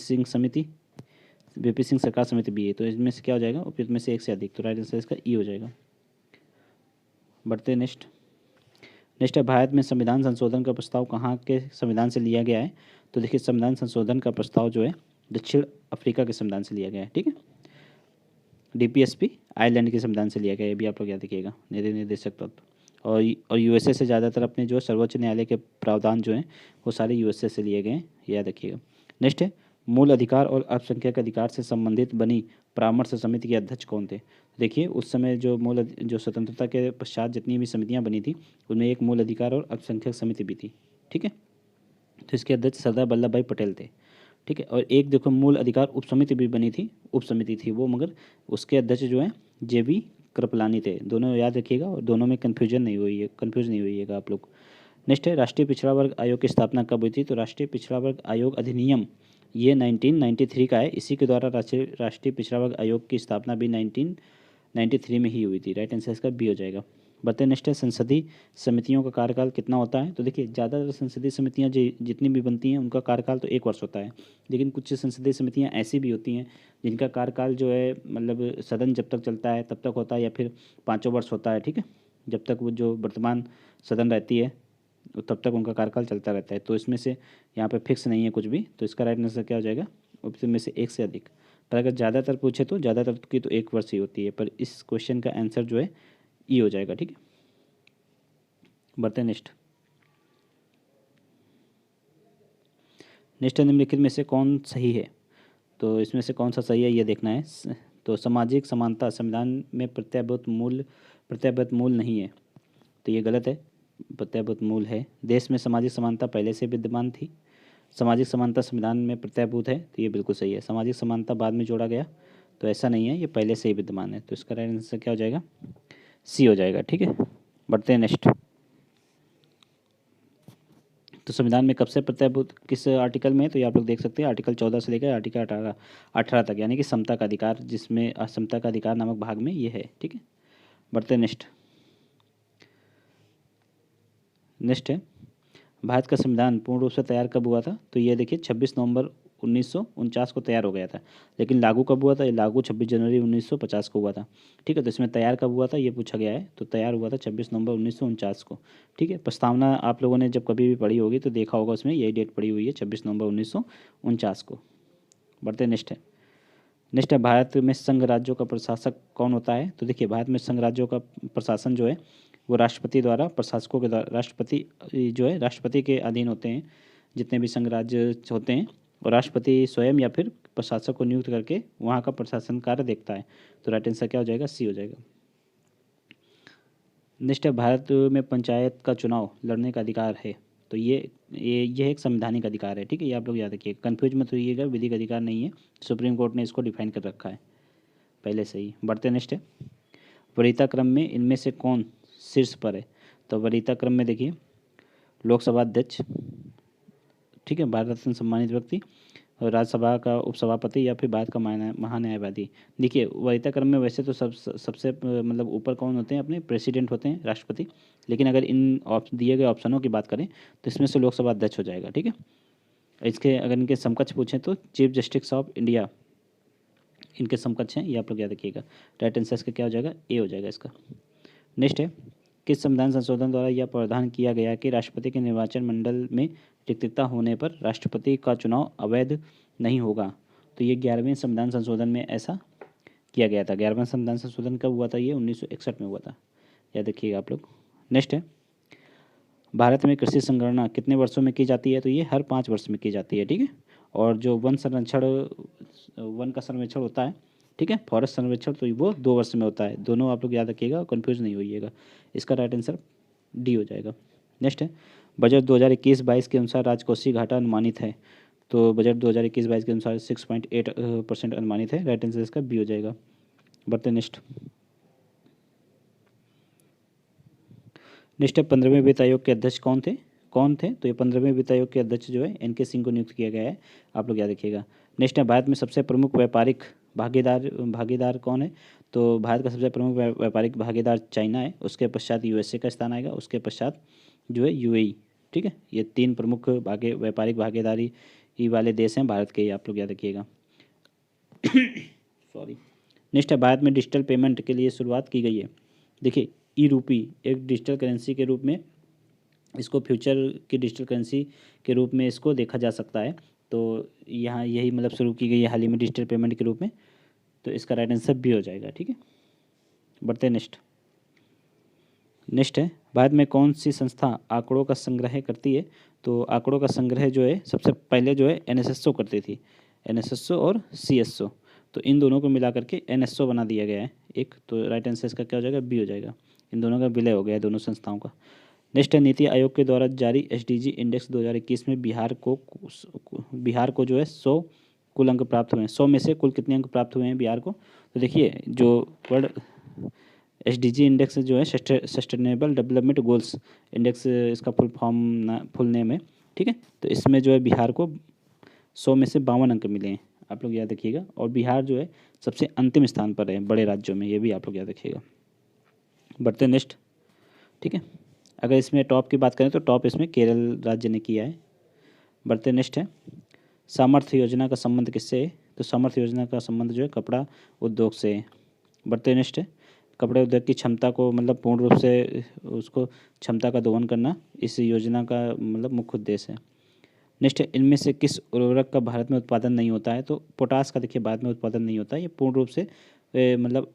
सिंह सरकार समिति भी है। तो इसमें से क्या हो जाएगा? उपयुक्त में से एक से अधिक, तो राइट आंसर इसका ई हो जाएगा। बढ़ते नेक्स्ट है, भारत में संविधान संशोधन का प्रस्ताव कहाँ के संविधान से लिया गया है? तो देखिए, संविधान संशोधन का प्रस्ताव जो है दक्षिण अफ्रीका के संविधान से लिया गया है। ठीक है, DPSP आयरलैंड के संविधान से लिया गया है, ये भी आप लोग याद रखिएगा, निर्देशक तत्व। और USA से ज़्यादातर अपने जो सर्वोच्च न्यायालय के प्रावधान जो हैं वो सारे USA से लिए गए हैं, याद रखिएगा। नेक्स्ट है, मूल अधिकार और अल्पसंख्यक अधिकार से संबंधित बनी परामर्श समिति के अध्यक्ष कौन थे? देखिए, उस समय जो स्वतंत्रता के पश्चात जितनी भी समितियां बनी थी उनमें एक मूल अधिकार और अल्पसंख्यक समिति भी थी। ठीक है, तो इसके अध्यक्ष सरदार वल्लभ भाई पटेल थे। ठीक है, और एक देखो मूल अधिकार उप समिति भी बनी थी, उप समिति थी वो, मगर उसके अध्यक्ष जो हैं JV कृपलानी थे। दोनों याद रखिएगा और दोनों में कंफ्यूज नहीं हुईएगा आप लोग। नेक्स्ट है, राष्ट्रीय पिछड़ा वर्ग आयोग की स्थापना कब हुई थी? तो राष्ट्रीय पिछड़ा वर्ग आयोग अधिनियम ये 1993 का है। इसी के द्वारा राष्ट्रीय पिछड़ा वर्ग आयोग की स्थापना भी 1993 में ही हुई थी। राइट आंसर इसका बी हो जाएगा। बढ़ते नेक्स्ट है, संसदीय समितियों का कार्यकाल कितना होता है? तो देखिए, ज़्यादातर संसदीय समितियां जितनी भी बनती हैं उनका कार्यकाल तो 1 वर्ष होता है, लेकिन कुछ संसदीय समितियां ऐसी भी होती हैं जिनका कार्यकाल जो है मतलब सदन जब तक चलता है तब तक होता है, या फिर 5 वर्ष होता है। ठीक है, जब तक वो जो वर्तमान सदन रहती है तब तक उनका कार्यकाल चलता रहता है। तो इसमें से यहाँ पे फिक्स नहीं है कुछ भी, तो इसका राइट आंसर क्या हो जाएगा? ऑप्शन में से एक से अधिक। पर अगर ज़्यादातर पूछे तो ज़्यादातर की तो 1 वर्ष ही होती है, पर इस क्वेश्चन का आंसर जो है ई हो जाएगा। ठीक है, बढ़ते नेक्स्ट निम्नलिखित में से कौन सही है? तो इसमें से कौन सा सही है ये देखना है। तो सामाजिक समानता संविधान में प्रत्याभूत मूल नहीं है, तो ये गलत है, प्रत्याभूत मूल है। देश में सामाजिक समानता पहले से विद्यमान थी। सामाजिक समानता संविधान में प्रत्याभूत है, तो ये बिल्कुल सही है। सामाजिक समानता बाद में जोड़ा गया, तो ऐसा नहीं है, ये पहले से ही विद्यमान है। तो इसका राइट आंसर क्या हो जाएगा? सी हो जाएगा। ठीक है, बढ़ते हैं नेक्स्ट। तो संविधान में कब से प्रत्याभूत किस आर्टिकल में है? तो ये आप लोग देख सकते हैं, आर्टिकल 14 से लेकर आर्टिकल 18 तक, यानी कि समता का अधिकार, जिसमें असमता का अधिकार नामक भाग में ये है। ठीक है, बढ़ते नेक्स्ट है, भारत का संविधान पूर्ण रूप से तैयार कब हुआ था? तो ये देखिए 26 नवंबर 1949 को तैयार हो गया था, लेकिन लागू कब हुआ था? ये लागू 26 जनवरी 1950 को हुआ था। ठीक है, तो इसमें तैयार कब हुआ था ये पूछा गया है, तो तैयार हुआ था 26 नवंबर 1949 को। ठीक है, प्रस्तावना आप लोगों ने जब कभी भी पढ़ी होगी तो देखा होगा, उसमें यही डेट पड़ी हुई है 26 नवंबर 1949 को। बढ़ते नेक्स्ट है, भारत में संघ राज्यों का प्रशासक कौन होता है? तो देखिए, भारत में संघ राज्यों का प्रशासन जो है वो राष्ट्रपति द्वारा, प्रशासकों के द्वारा, राष्ट्रपति जो है राष्ट्रपति के अधीन होते हैं जितने भी संघ राज्य होते हैं, और राष्ट्रपति स्वयं या फिर प्रशासक को नियुक्त करके वहाँ का प्रशासन कार्य देखता है। तो राइट आंसर क्या हो जाएगा? सी हो जाएगा। नेक्स्ट है, भारत में पंचायत का चुनाव लड़ने का अधिकार है, तो ये एक संवैधानिक अधिकार है। ठीक है, ये आप लोग याद रखिए, कन्फ्यूज मत होइएगा, विधिक अधिकार नहीं है, सुप्रीम कोर्ट ने इसको डिफाइन कर रखा है पहले से ही। बढ़ते नेक्स्ट है, वरीयता क्रम में इनमें से कौन शीर्ष पर है? तो वरीयता क्रम में देखिए, लोकसभा अध्यक्ष, ठीक है, भारत रत्न सम्मानित व्यक्ति, और राज्यसभा का उपसभापति, या फिर भारत का महान्यायवादी। देखिए, वरीयता क्रम में वैसे तो सबसे मतलब ऊपर कौन होते हैं? अपने प्रेसिडेंट होते हैं, राष्ट्रपति, लेकिन अगर इन दिए गए ऑप्शनों की बात करें तो इसमें से लोकसभा अध्यक्ष हो जाएगा। ठीक है, इसके अगर इनके समकक्ष पूछें तो चीफ जस्टिस ऑफ इंडिया इनके समकक्ष हैं, ये आप लोग याद रखिएगा। राइट आंसर इसका क्या हो जाएगा? ए हो जाएगा इसका। नेक्स्ट है, किस संविधान संशोधन द्वारा यह प्रावधान किया गया कि राष्ट्रपति के निर्वाचन मंडल में रिक्तता होने पर राष्ट्रपति का चुनाव अवैध नहीं होगा? तो ये 11वें संविधान संशोधन में ऐसा किया गया था। 11वां संविधान संशोधन कब हुआ था? ये 1961 में हुआ था, याद रखिएगा आप लोग। नेक्स्ट है, भारत में कृषि संगणना कितने वर्षों में की जाती है? तो ये हर 5 वर्ष में की जाती है। ठीक है, और जो वन का सर्वेक्षण होता है ठीक है। फॉरेस्ट सर्वेक्षण तो वो 2 वर्ष में होता है। दोनों आप लोग याद रखिएगा, कंफ्यूज नहीं होइएगा। इसका राइट आंसर डी हो जाएगा। नेक्स्ट है बजट 2021-22 के अनुसार राजकोषीय घाटा अनुमानित है। तो बजट 2021-22 के अनुसार 6.8% अनुमानित है। राइट आंसर इसका बी हो जाएगा। बढ़ते नेक्स्ट। नेक्स्ट है 15वें वित्त आयोग के अध्यक्ष कौन थे? तो ये 15वें वित्त आयोग के अध्यक्ष जो है एन के सिंह को नियुक्त किया गया है। आप लोग याद रखिएगा। नेक्स्ट है भारत में सबसे प्रमुख व्यापारिक भागीदार कौन है? तो भारत का सबसे प्रमुख व्यापारिक भागीदार चाइना है। उसके पश्चात यूएसए का स्थान आएगा। उसके पश्चात जो है यूएई। ठीक है, ये 3 प्रमुख व्यापारिक भागीदारी वाले देश हैं भारत के, ये आप लोग याद रखिएगा। सॉरी। नेक्स्ट है भारत में डिजिटल पेमेंट के लिए शुरुआत की गई है। देखिए ई रूपी एक डिजिटल करेंसी के रूप में, इसको फ्यूचर की डिजिटल करेंसी के रूप में इसको देखा जा सकता है। तो यहाँ यही मतलब शुरू की गई है हाल ही में डिजिटल पेमेंट के रूप में। तो इसका राइट आंसर भी हो जाएगा। ठीक है, बढ़ते हैं नेक्स्ट। नेक्स्ट है भारत में कौन सी संस्था आंकड़ों का संग्रह करती है? तो आंकड़ों का संग्रह जो है सबसे पहले जो है एनएसएसओ करती थी, एनएसएसओ और सीएसओ। तो इन दोनों को मिला करके एनएसओ बना दिया गया है एक। तो राइट आंसर इसका क्या हो जाएगा? बी हो जाएगा। इन दोनों का विलय हो गया है, दोनों संस्थाओं का। नेक्स्ट है नीति आयोग के द्वारा जारी एसडीजी इंडेक्स 2021 में बिहार को जो है 100 कुल अंक प्राप्त हुए हैं। 100 में से कुल कितने अंक प्राप्त हुए हैं बिहार को? तो देखिए जो वर्ल्ड एसडीजी इंडेक्स जो है सस्टेनेबल डेवलपमेंट गोल्स इंडेक्स, इसका फुल नेम है। ठीक है, तो इसमें जो है बिहार को 100 में से 52 अंक मिले हैं। आप लोग याद रखिएगा। और बिहार जो है सबसे अंतिम स्थान पर है बड़े राज्यों में, ये भी आप लोग याद रखिएगा। बढ़ते नेक्स्ट। ठीक है, अगर इसमें टॉप की बात करें तो टॉप इसमें केरल राज्य ने किया है। बढ़ते नेक्स्ट है सामर्थ्य योजना का संबंध किससे है? तो सामर्थ्य योजना का संबंध जो है कपड़ा उद्योग से है। बढ़ते नेक्स्ट है कपड़े उद्योग की क्षमता को मतलब पूर्ण रूप से उसको क्षमता का दोहन करना इस योजना का मतलब मुख्य उद्देश्य है। नेक्स्ट है इनमें से किस उर्वरक का भारत में उत्पादन नहीं होता है? तो पोटास का देखिए भारत में उत्पादन नहीं होता है, ये पूर्ण रूप से मतलब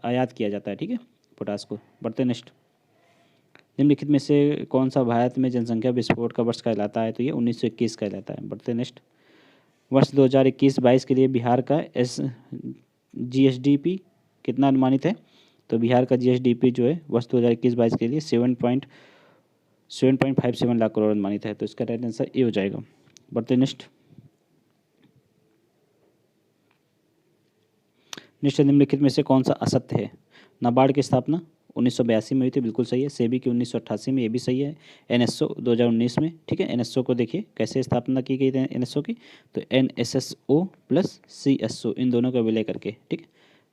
आयात किया जाता है। ठीक है, पोटास को। बढ़ते नेक्स्ट। निम्नलिखित में से कौन सा भारत में जनसंख्या विस्फोट का वर्ष कहलाता है? तो ये 1921 कहलाता है। बढ़ते नेक्स्ट। वर्ष 2021-22 के लिए बिहार का जीएसडीपी कितना अनुमानित है? तो बिहार का जीएसडीपी जो है वर्ष 2021-22 के लिए 7.57 लाख करोड़ अनुमानित है। तो इसका राइट आंसर ए हो जाएगा। बढ़ते नेक्स्ट। निम्नलिखित में से कौन सा असत्य है? नाबार्ड की स्थापना 1982 में हुई थी, बिल्कुल सही है। सेबी की 1988 में, ये भी सही है। एनएसओ 2019 में। ठीक है, एनएसओ को देखिए कैसे स्थापना की गई थी एनएसओ की। तो एनएसएसओ प्लस सीएसओ इन दोनों का विलय करके। ठीक है,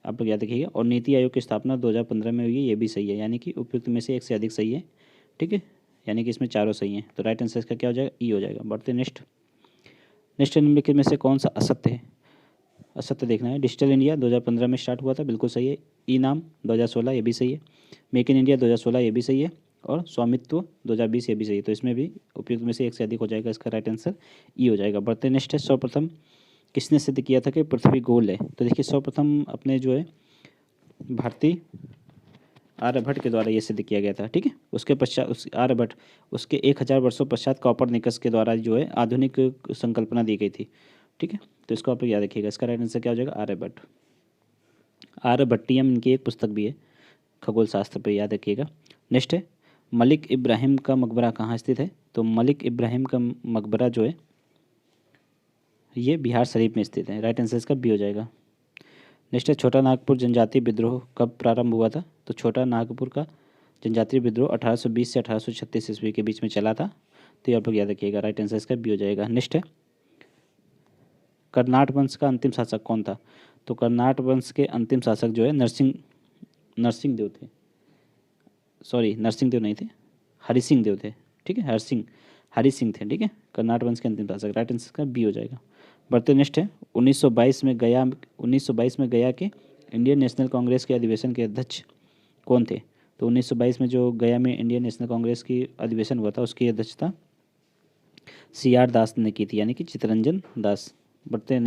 आप लोग याद रखिएगा। और नीति आयोग की स्थापना 2015 में हुई है, ये भी सही है। यानी कि उपयुक्त में से एक से अधिक सही है। ठीक है, यानी कि इसमें चारों सही हैं। तो राइट आंसर इसका क्या हो जाएगा? ई हो जाएगा। बढ़ते नेक्स्ट। निम्नलिखित में से कौन सा असत्य है? असत्य देखना है। डिजिटल इंडिया 2015 में स्टार्ट हुआ था, बिल्कुल सही है। ई नाम 2016, ये भी सही है। मेक इन इंडिया 2016, ये भी सही है। और स्वामित्व 2020, ये भी सही है। तो इसमें भी उपयुक्त में से एक से अधिक हो जाएगा। इसका राइट आंसर ई हो जाएगा। बढ़ते नेक्स्ट है सर्वप्रथम किसने सिद्ध किया था कि पृथ्वी गोल है? तो देखिए सर्वप्रथम अपने जो है भारतीय आर्यभट्ट के द्वारा ये सिद्ध किया गया था। ठीक है, उसके पश्चात उस आर्यभट्ट उसके 1000 वर्षों पश्चात कॉपरनिकस के द्वारा जो है आधुनिक संकल्पना दी गई थी। ठीक है, तो इसको आप लोग याद रखिएगा। इसका राइट आंसर क्या हो जाएगा? आर्यभट्ट। आर्यभट्टियम इनकी एक पुस्तक भी है खगोल शास्त्र पर, याद रखिएगा। नेक्स्ट है मलिक इब्राहिम का मकबरा कहाँ स्थित है? तो मलिक इब्राहिम का मकबरा जो है ये बिहार शरीफ में स्थित है। राइट आंसर इसका बी हो जाएगा। नेक्स्ट है छोटा नागपुर जनजातीय विद्रोह कब प्रारंभ हुआ था? तो छोटा नागपुर का जनजातीय विद्रोह 1820 से 1836 ईस्वी के बीच में चला था। तो ये आप लोग याद रखिएगा। राइट आंसर इसका बी हो जाएगा। नेक्स्ट है कर्नाट वंश का अंतिम शासक कौन था? तो कर्नाट वंश के अंतिम शासक जो है नरसिंह देव थे। सॉरी, नरसिंह देव नहीं थे, हरि सिंह देव थे। ठीक है, हरि सिंह थे। ठीक है, कर्नाट वंश के अंतिम शासक। राइट आंसर का बी हो जाएगा। बढ़ते नेक्स्ट है 1922 में गया के इंडियन नेशनल कांग्रेस के अधिवेशन के अध्यक्ष कौन थे? तो 1922 में जो गया में इंडियन नेशनल कांग्रेस की अधिवेशन हुआ था उसकी अध्यक्षता CR दास ने की थी, यानी कि चित्तरंजन दास। बढ़ते हैं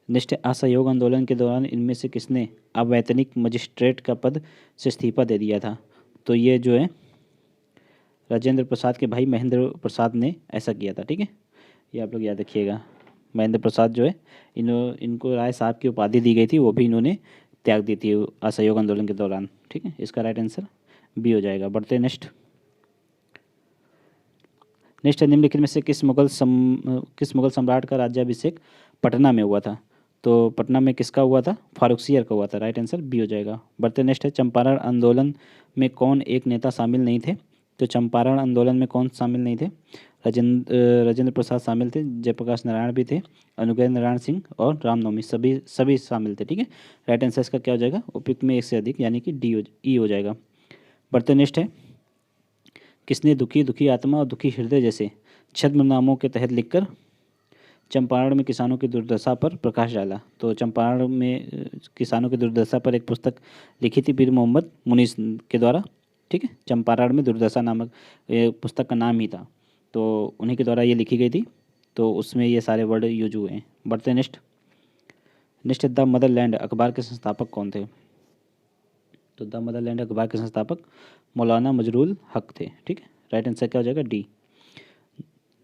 नेक्स्ट है असहयोग आंदोलन के दौरान इनमें से किसने अवैतनिक मजिस्ट्रेट का पद से इस्तीफा दे दिया था? तो ये जो है राजेंद्र प्रसाद के भाई महेंद्र प्रसाद ने ऐसा किया था। ठीक है, ये आप लोग याद रखिएगा। महेंद्र प्रसाद जो है, इनको राय साहब की उपाधि दी गई थी, वो भी इन्होंने त्याग दी थी असहयोग आंदोलन के दौरान। ठीक है, इसका राइट आंसर बी हो जाएगा। बढ़ते हैं नेक्स्ट। नेक्स्ट है, निम्नलिखित में से किस मुगल सम्राट का राज्याभिषेक पटना में हुआ था? तो पटना में किसका हुआ था? फारुखसियर का हुआ था। राइट आंसर बी हो जाएगा। बढ़ते नेक्स्ट है, चंपारण आंदोलन में कौन एक नेता शामिल नहीं थे? तो चंपारण आंदोलन में कौन शामिल नहीं थे? राजेंद्र प्रसाद शामिल थे, जयप्रकाश नारायण भी थे, अनुग्रह नारायण सिंह और रामनवमी, सभी शामिल थे। ठीक है, राइट आंसर इसका क्या हो जाएगा? उपयुक्त में एक से अधिक, यानी कि ई हो जाएगा। बढ़ते नेक्स्ट है, किसने दुखी दुखी आत्मा और दुखी हृदय जैसे छद्म नामों के तहत लिखकर चंपारण में किसानों की दुर्दशा पर प्रकाश डाला? तो चंपारण में किसानों की दुर्दशा पर एक पुस्तक लिखी थी पीर मोहम्मद मुनीस के द्वारा। ठीक है, चंपारण में दुर्दशा नामक पुस्तक का नाम ही था, तो उन्हीं के द्वारा ये लिखी गई थी, तो उसमें ये सारे वर्ड यूज हुए हैं। बढ़ते नेक्स्ट। नेक्स्ट, द मदरलैंड अखबार के संस्थापक कौन थे? तो द मदरलैंड अखबार के संस्थापक मौलाना मजरूल हक थे। ठीक है, राइट आंसर क्या हो जाएगा? डी।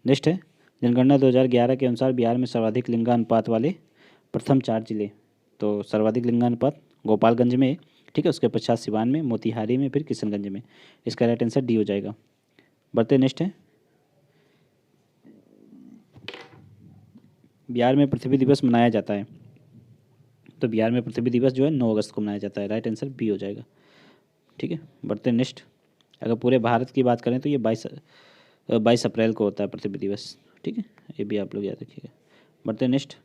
नेक्स्ट है, जनगणना 2011 के अनुसार बिहार में सर्वाधिक लिंगानुपात वाले प्रथम 4 जिले। तो सर्वाधिक लिंगानुपात गोपालगंज में, ठीक है, उसके पश्चात सिवान में, मोतिहारी में, फिर किशनगंज में। इसका राइट आंसर डी हो जाएगा। बढ़ते नेक्स्ट है, बिहार में पृथ्वी दिवस मनाया जाता है? तो बिहार में पृथ्वी दिवस जो है 9 अगस्त को मनाया जाता है। राइट आंसर बी हो जाएगा। ठीक है, बढ़ते नेक्स्ट। अगर पूरे भारत की बात करें तो ये 22 अप्रैल को होता है पृथ्वी दिवस। ठीक है, ये भी आप लोग याद रखिएगा। बढ़ते नेक्स्ट।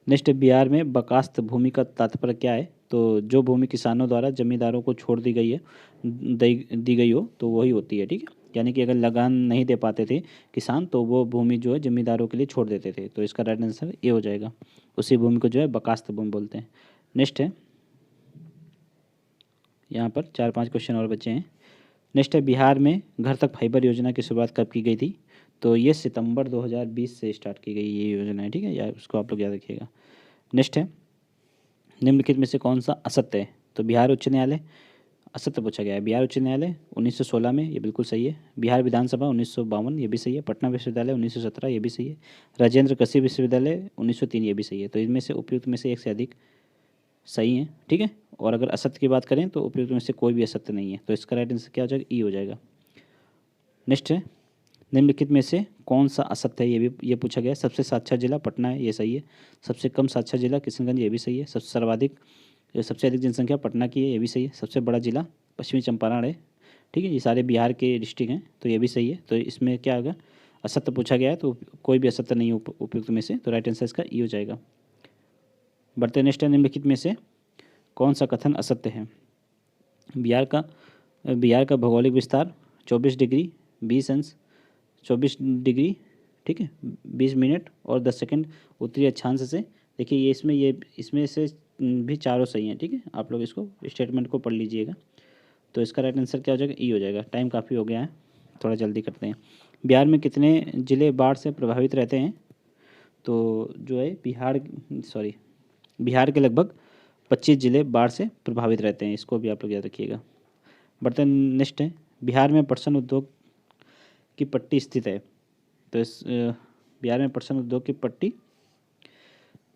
नेक्स्ट, बिहार में बकास्त भूमि का तात्पर्य क्या है? तो जो भूमि किसानों द्वारा जमींदारों को छोड़ दी गई है, दी गई हो, तो वही होती है। ठीक है, यानी कि अगर लगान नहीं दे पाते थे किसान, तो वो भूमि जो है जमींदारों के लिए छोड़ देते थे, तो इसका राइट आंसर ये हो जाएगा। उसी भूमि को जो है बकास्त भूमि बोलते हैं। नेक्स्ट है, यहाँ पर 4-5 क्वेश्चन और बचे हैं। नेक्स्ट है, बिहार में घर तक फाइबर योजना की शुरुआत कब की गई थी? तो ये सितंबर 2020 से स्टार्ट की गई ये योजना है। ठीक है, यार उसको आप लोग याद रखिएगा। नेक्स्ट है, निम्नलिखित में से कौन सा असत्य है? तो बिहार उच्च न्यायालय असत्य पूछा गया है। बिहार उच्च न्यायालय 1916 में, ये बिल्कुल सही है। बिहार विधानसभा 1952, ये भी सही है। पटना विश्वविद्यालय 1917, ये भी सही है। राजेंद्र कृषि विश्वविद्यालय 1903, ये भी सही है। तो इनमें से उपयुक्त में से एक से अधिक सही है। ठीक है, और अगर असत्य की बात करें तो उपयुक्त में से कोई भी असत्य नहीं है, तो इसका राइट आंसर क्या हो जाएगा? ई हो जाएगा। नेक्स्ट है, निम्नलिखित में से कौन सा असत्य है? ये पूछा गया है। सबसे साक्षर जिला पटना है, ये सही है। सबसे कम साक्षर जिला किशनगंज, ये भी सही है। सबसे अधिक जनसंख्या पटना की है, ये भी सही है। सबसे बड़ा जिला पश्चिमी चंपारण है। ठीक है, ये सारे बिहार के डिस्ट्रिक्ट हैं, तो ये भी सही है। तो इसमें क्या होगा? असत्य पूछा गया है, तो कोई भी असत्य नहीं उपयुक्त में से, तो राइट आंसर इसका ई हो जाएगा। बढ़ते नेक्स्ट है, निम्नलिखित में से कौन सा कथन असत्य है? बिहार का भौगोलिक विस्तार 24 डिग्री 20 अंश 24 डिग्री, ठीक है, 20 मिनट और 10 सेकंड उत्तरी अक्षांश से। देखिए ये इसमें से भी चारों सही हैं। ठीक है, आप लोग इसको स्टेटमेंट को पढ़ लीजिएगा। तो इसका राइट आंसर क्या हो जाएगा? ई हो जाएगा। टाइम काफ़ी हो गया है, थोड़ा जल्दी करते हैं। बिहार में कितने ज़िले बाढ़ से प्रभावित रहते हैं? तो जो है बिहार के लगभग 25 ज़िले बाढ़ से प्रभावित रहते हैं। इसको भी आप लोग याद रखिएगा। बर्तन नेक्स्ट है, बिहार में पटसन उद्योग की पट्टी स्थित है। तो बिहार में पटसन उद्योग की पट्टी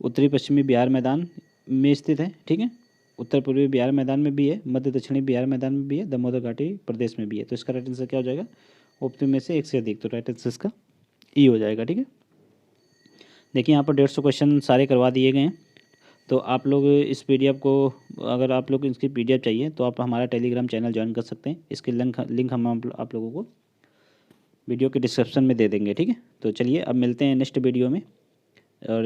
उत्तरी पश्चिमी बिहार मैदान में स्थित है। ठीक है, उत्तर पूर्वी बिहार मैदान में भी है, मध्य दक्षिणी बिहार मैदान में भी है, दामोदर घाटी प्रदेश में भी है। तो इसका राइट आंसर क्या हो जाएगा? ऑप्शन में से एक से अधिक, तो राइट आंसर इसका ई हो जाएगा। ठीक है, देखिए यहाँ पर 150 क्वेश्चन सारे करवा दिए गए हैं। तो आप लोग इस पीडीएफ को, अगर आप लोग इसकी पीडीएफ चाहिए तो आप हमारा टेलीग्राम चैनल ज्वाइन कर सकते हैं। इसके लिंक हम आप लोगों को वीडियो के डिस्क्रिप्शन में दे देंगे। ठीक है, तो चलिए अब मिलते हैं नेक्स्ट वीडियो में, और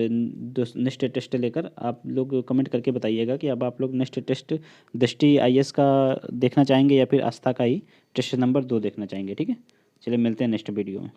नेक्स्ट टेस्ट लेकर आप लोग कमेंट करके बताइएगा कि अब आप लोग नेक्स्ट टेस्ट दृष्टि आईएएस का देखना चाहेंगे या फिर आस्था का ही टेस्ट नंबर 2 देखना चाहेंगे। ठीक है, चलिए मिलते हैं नेक्स्ट वीडियो में।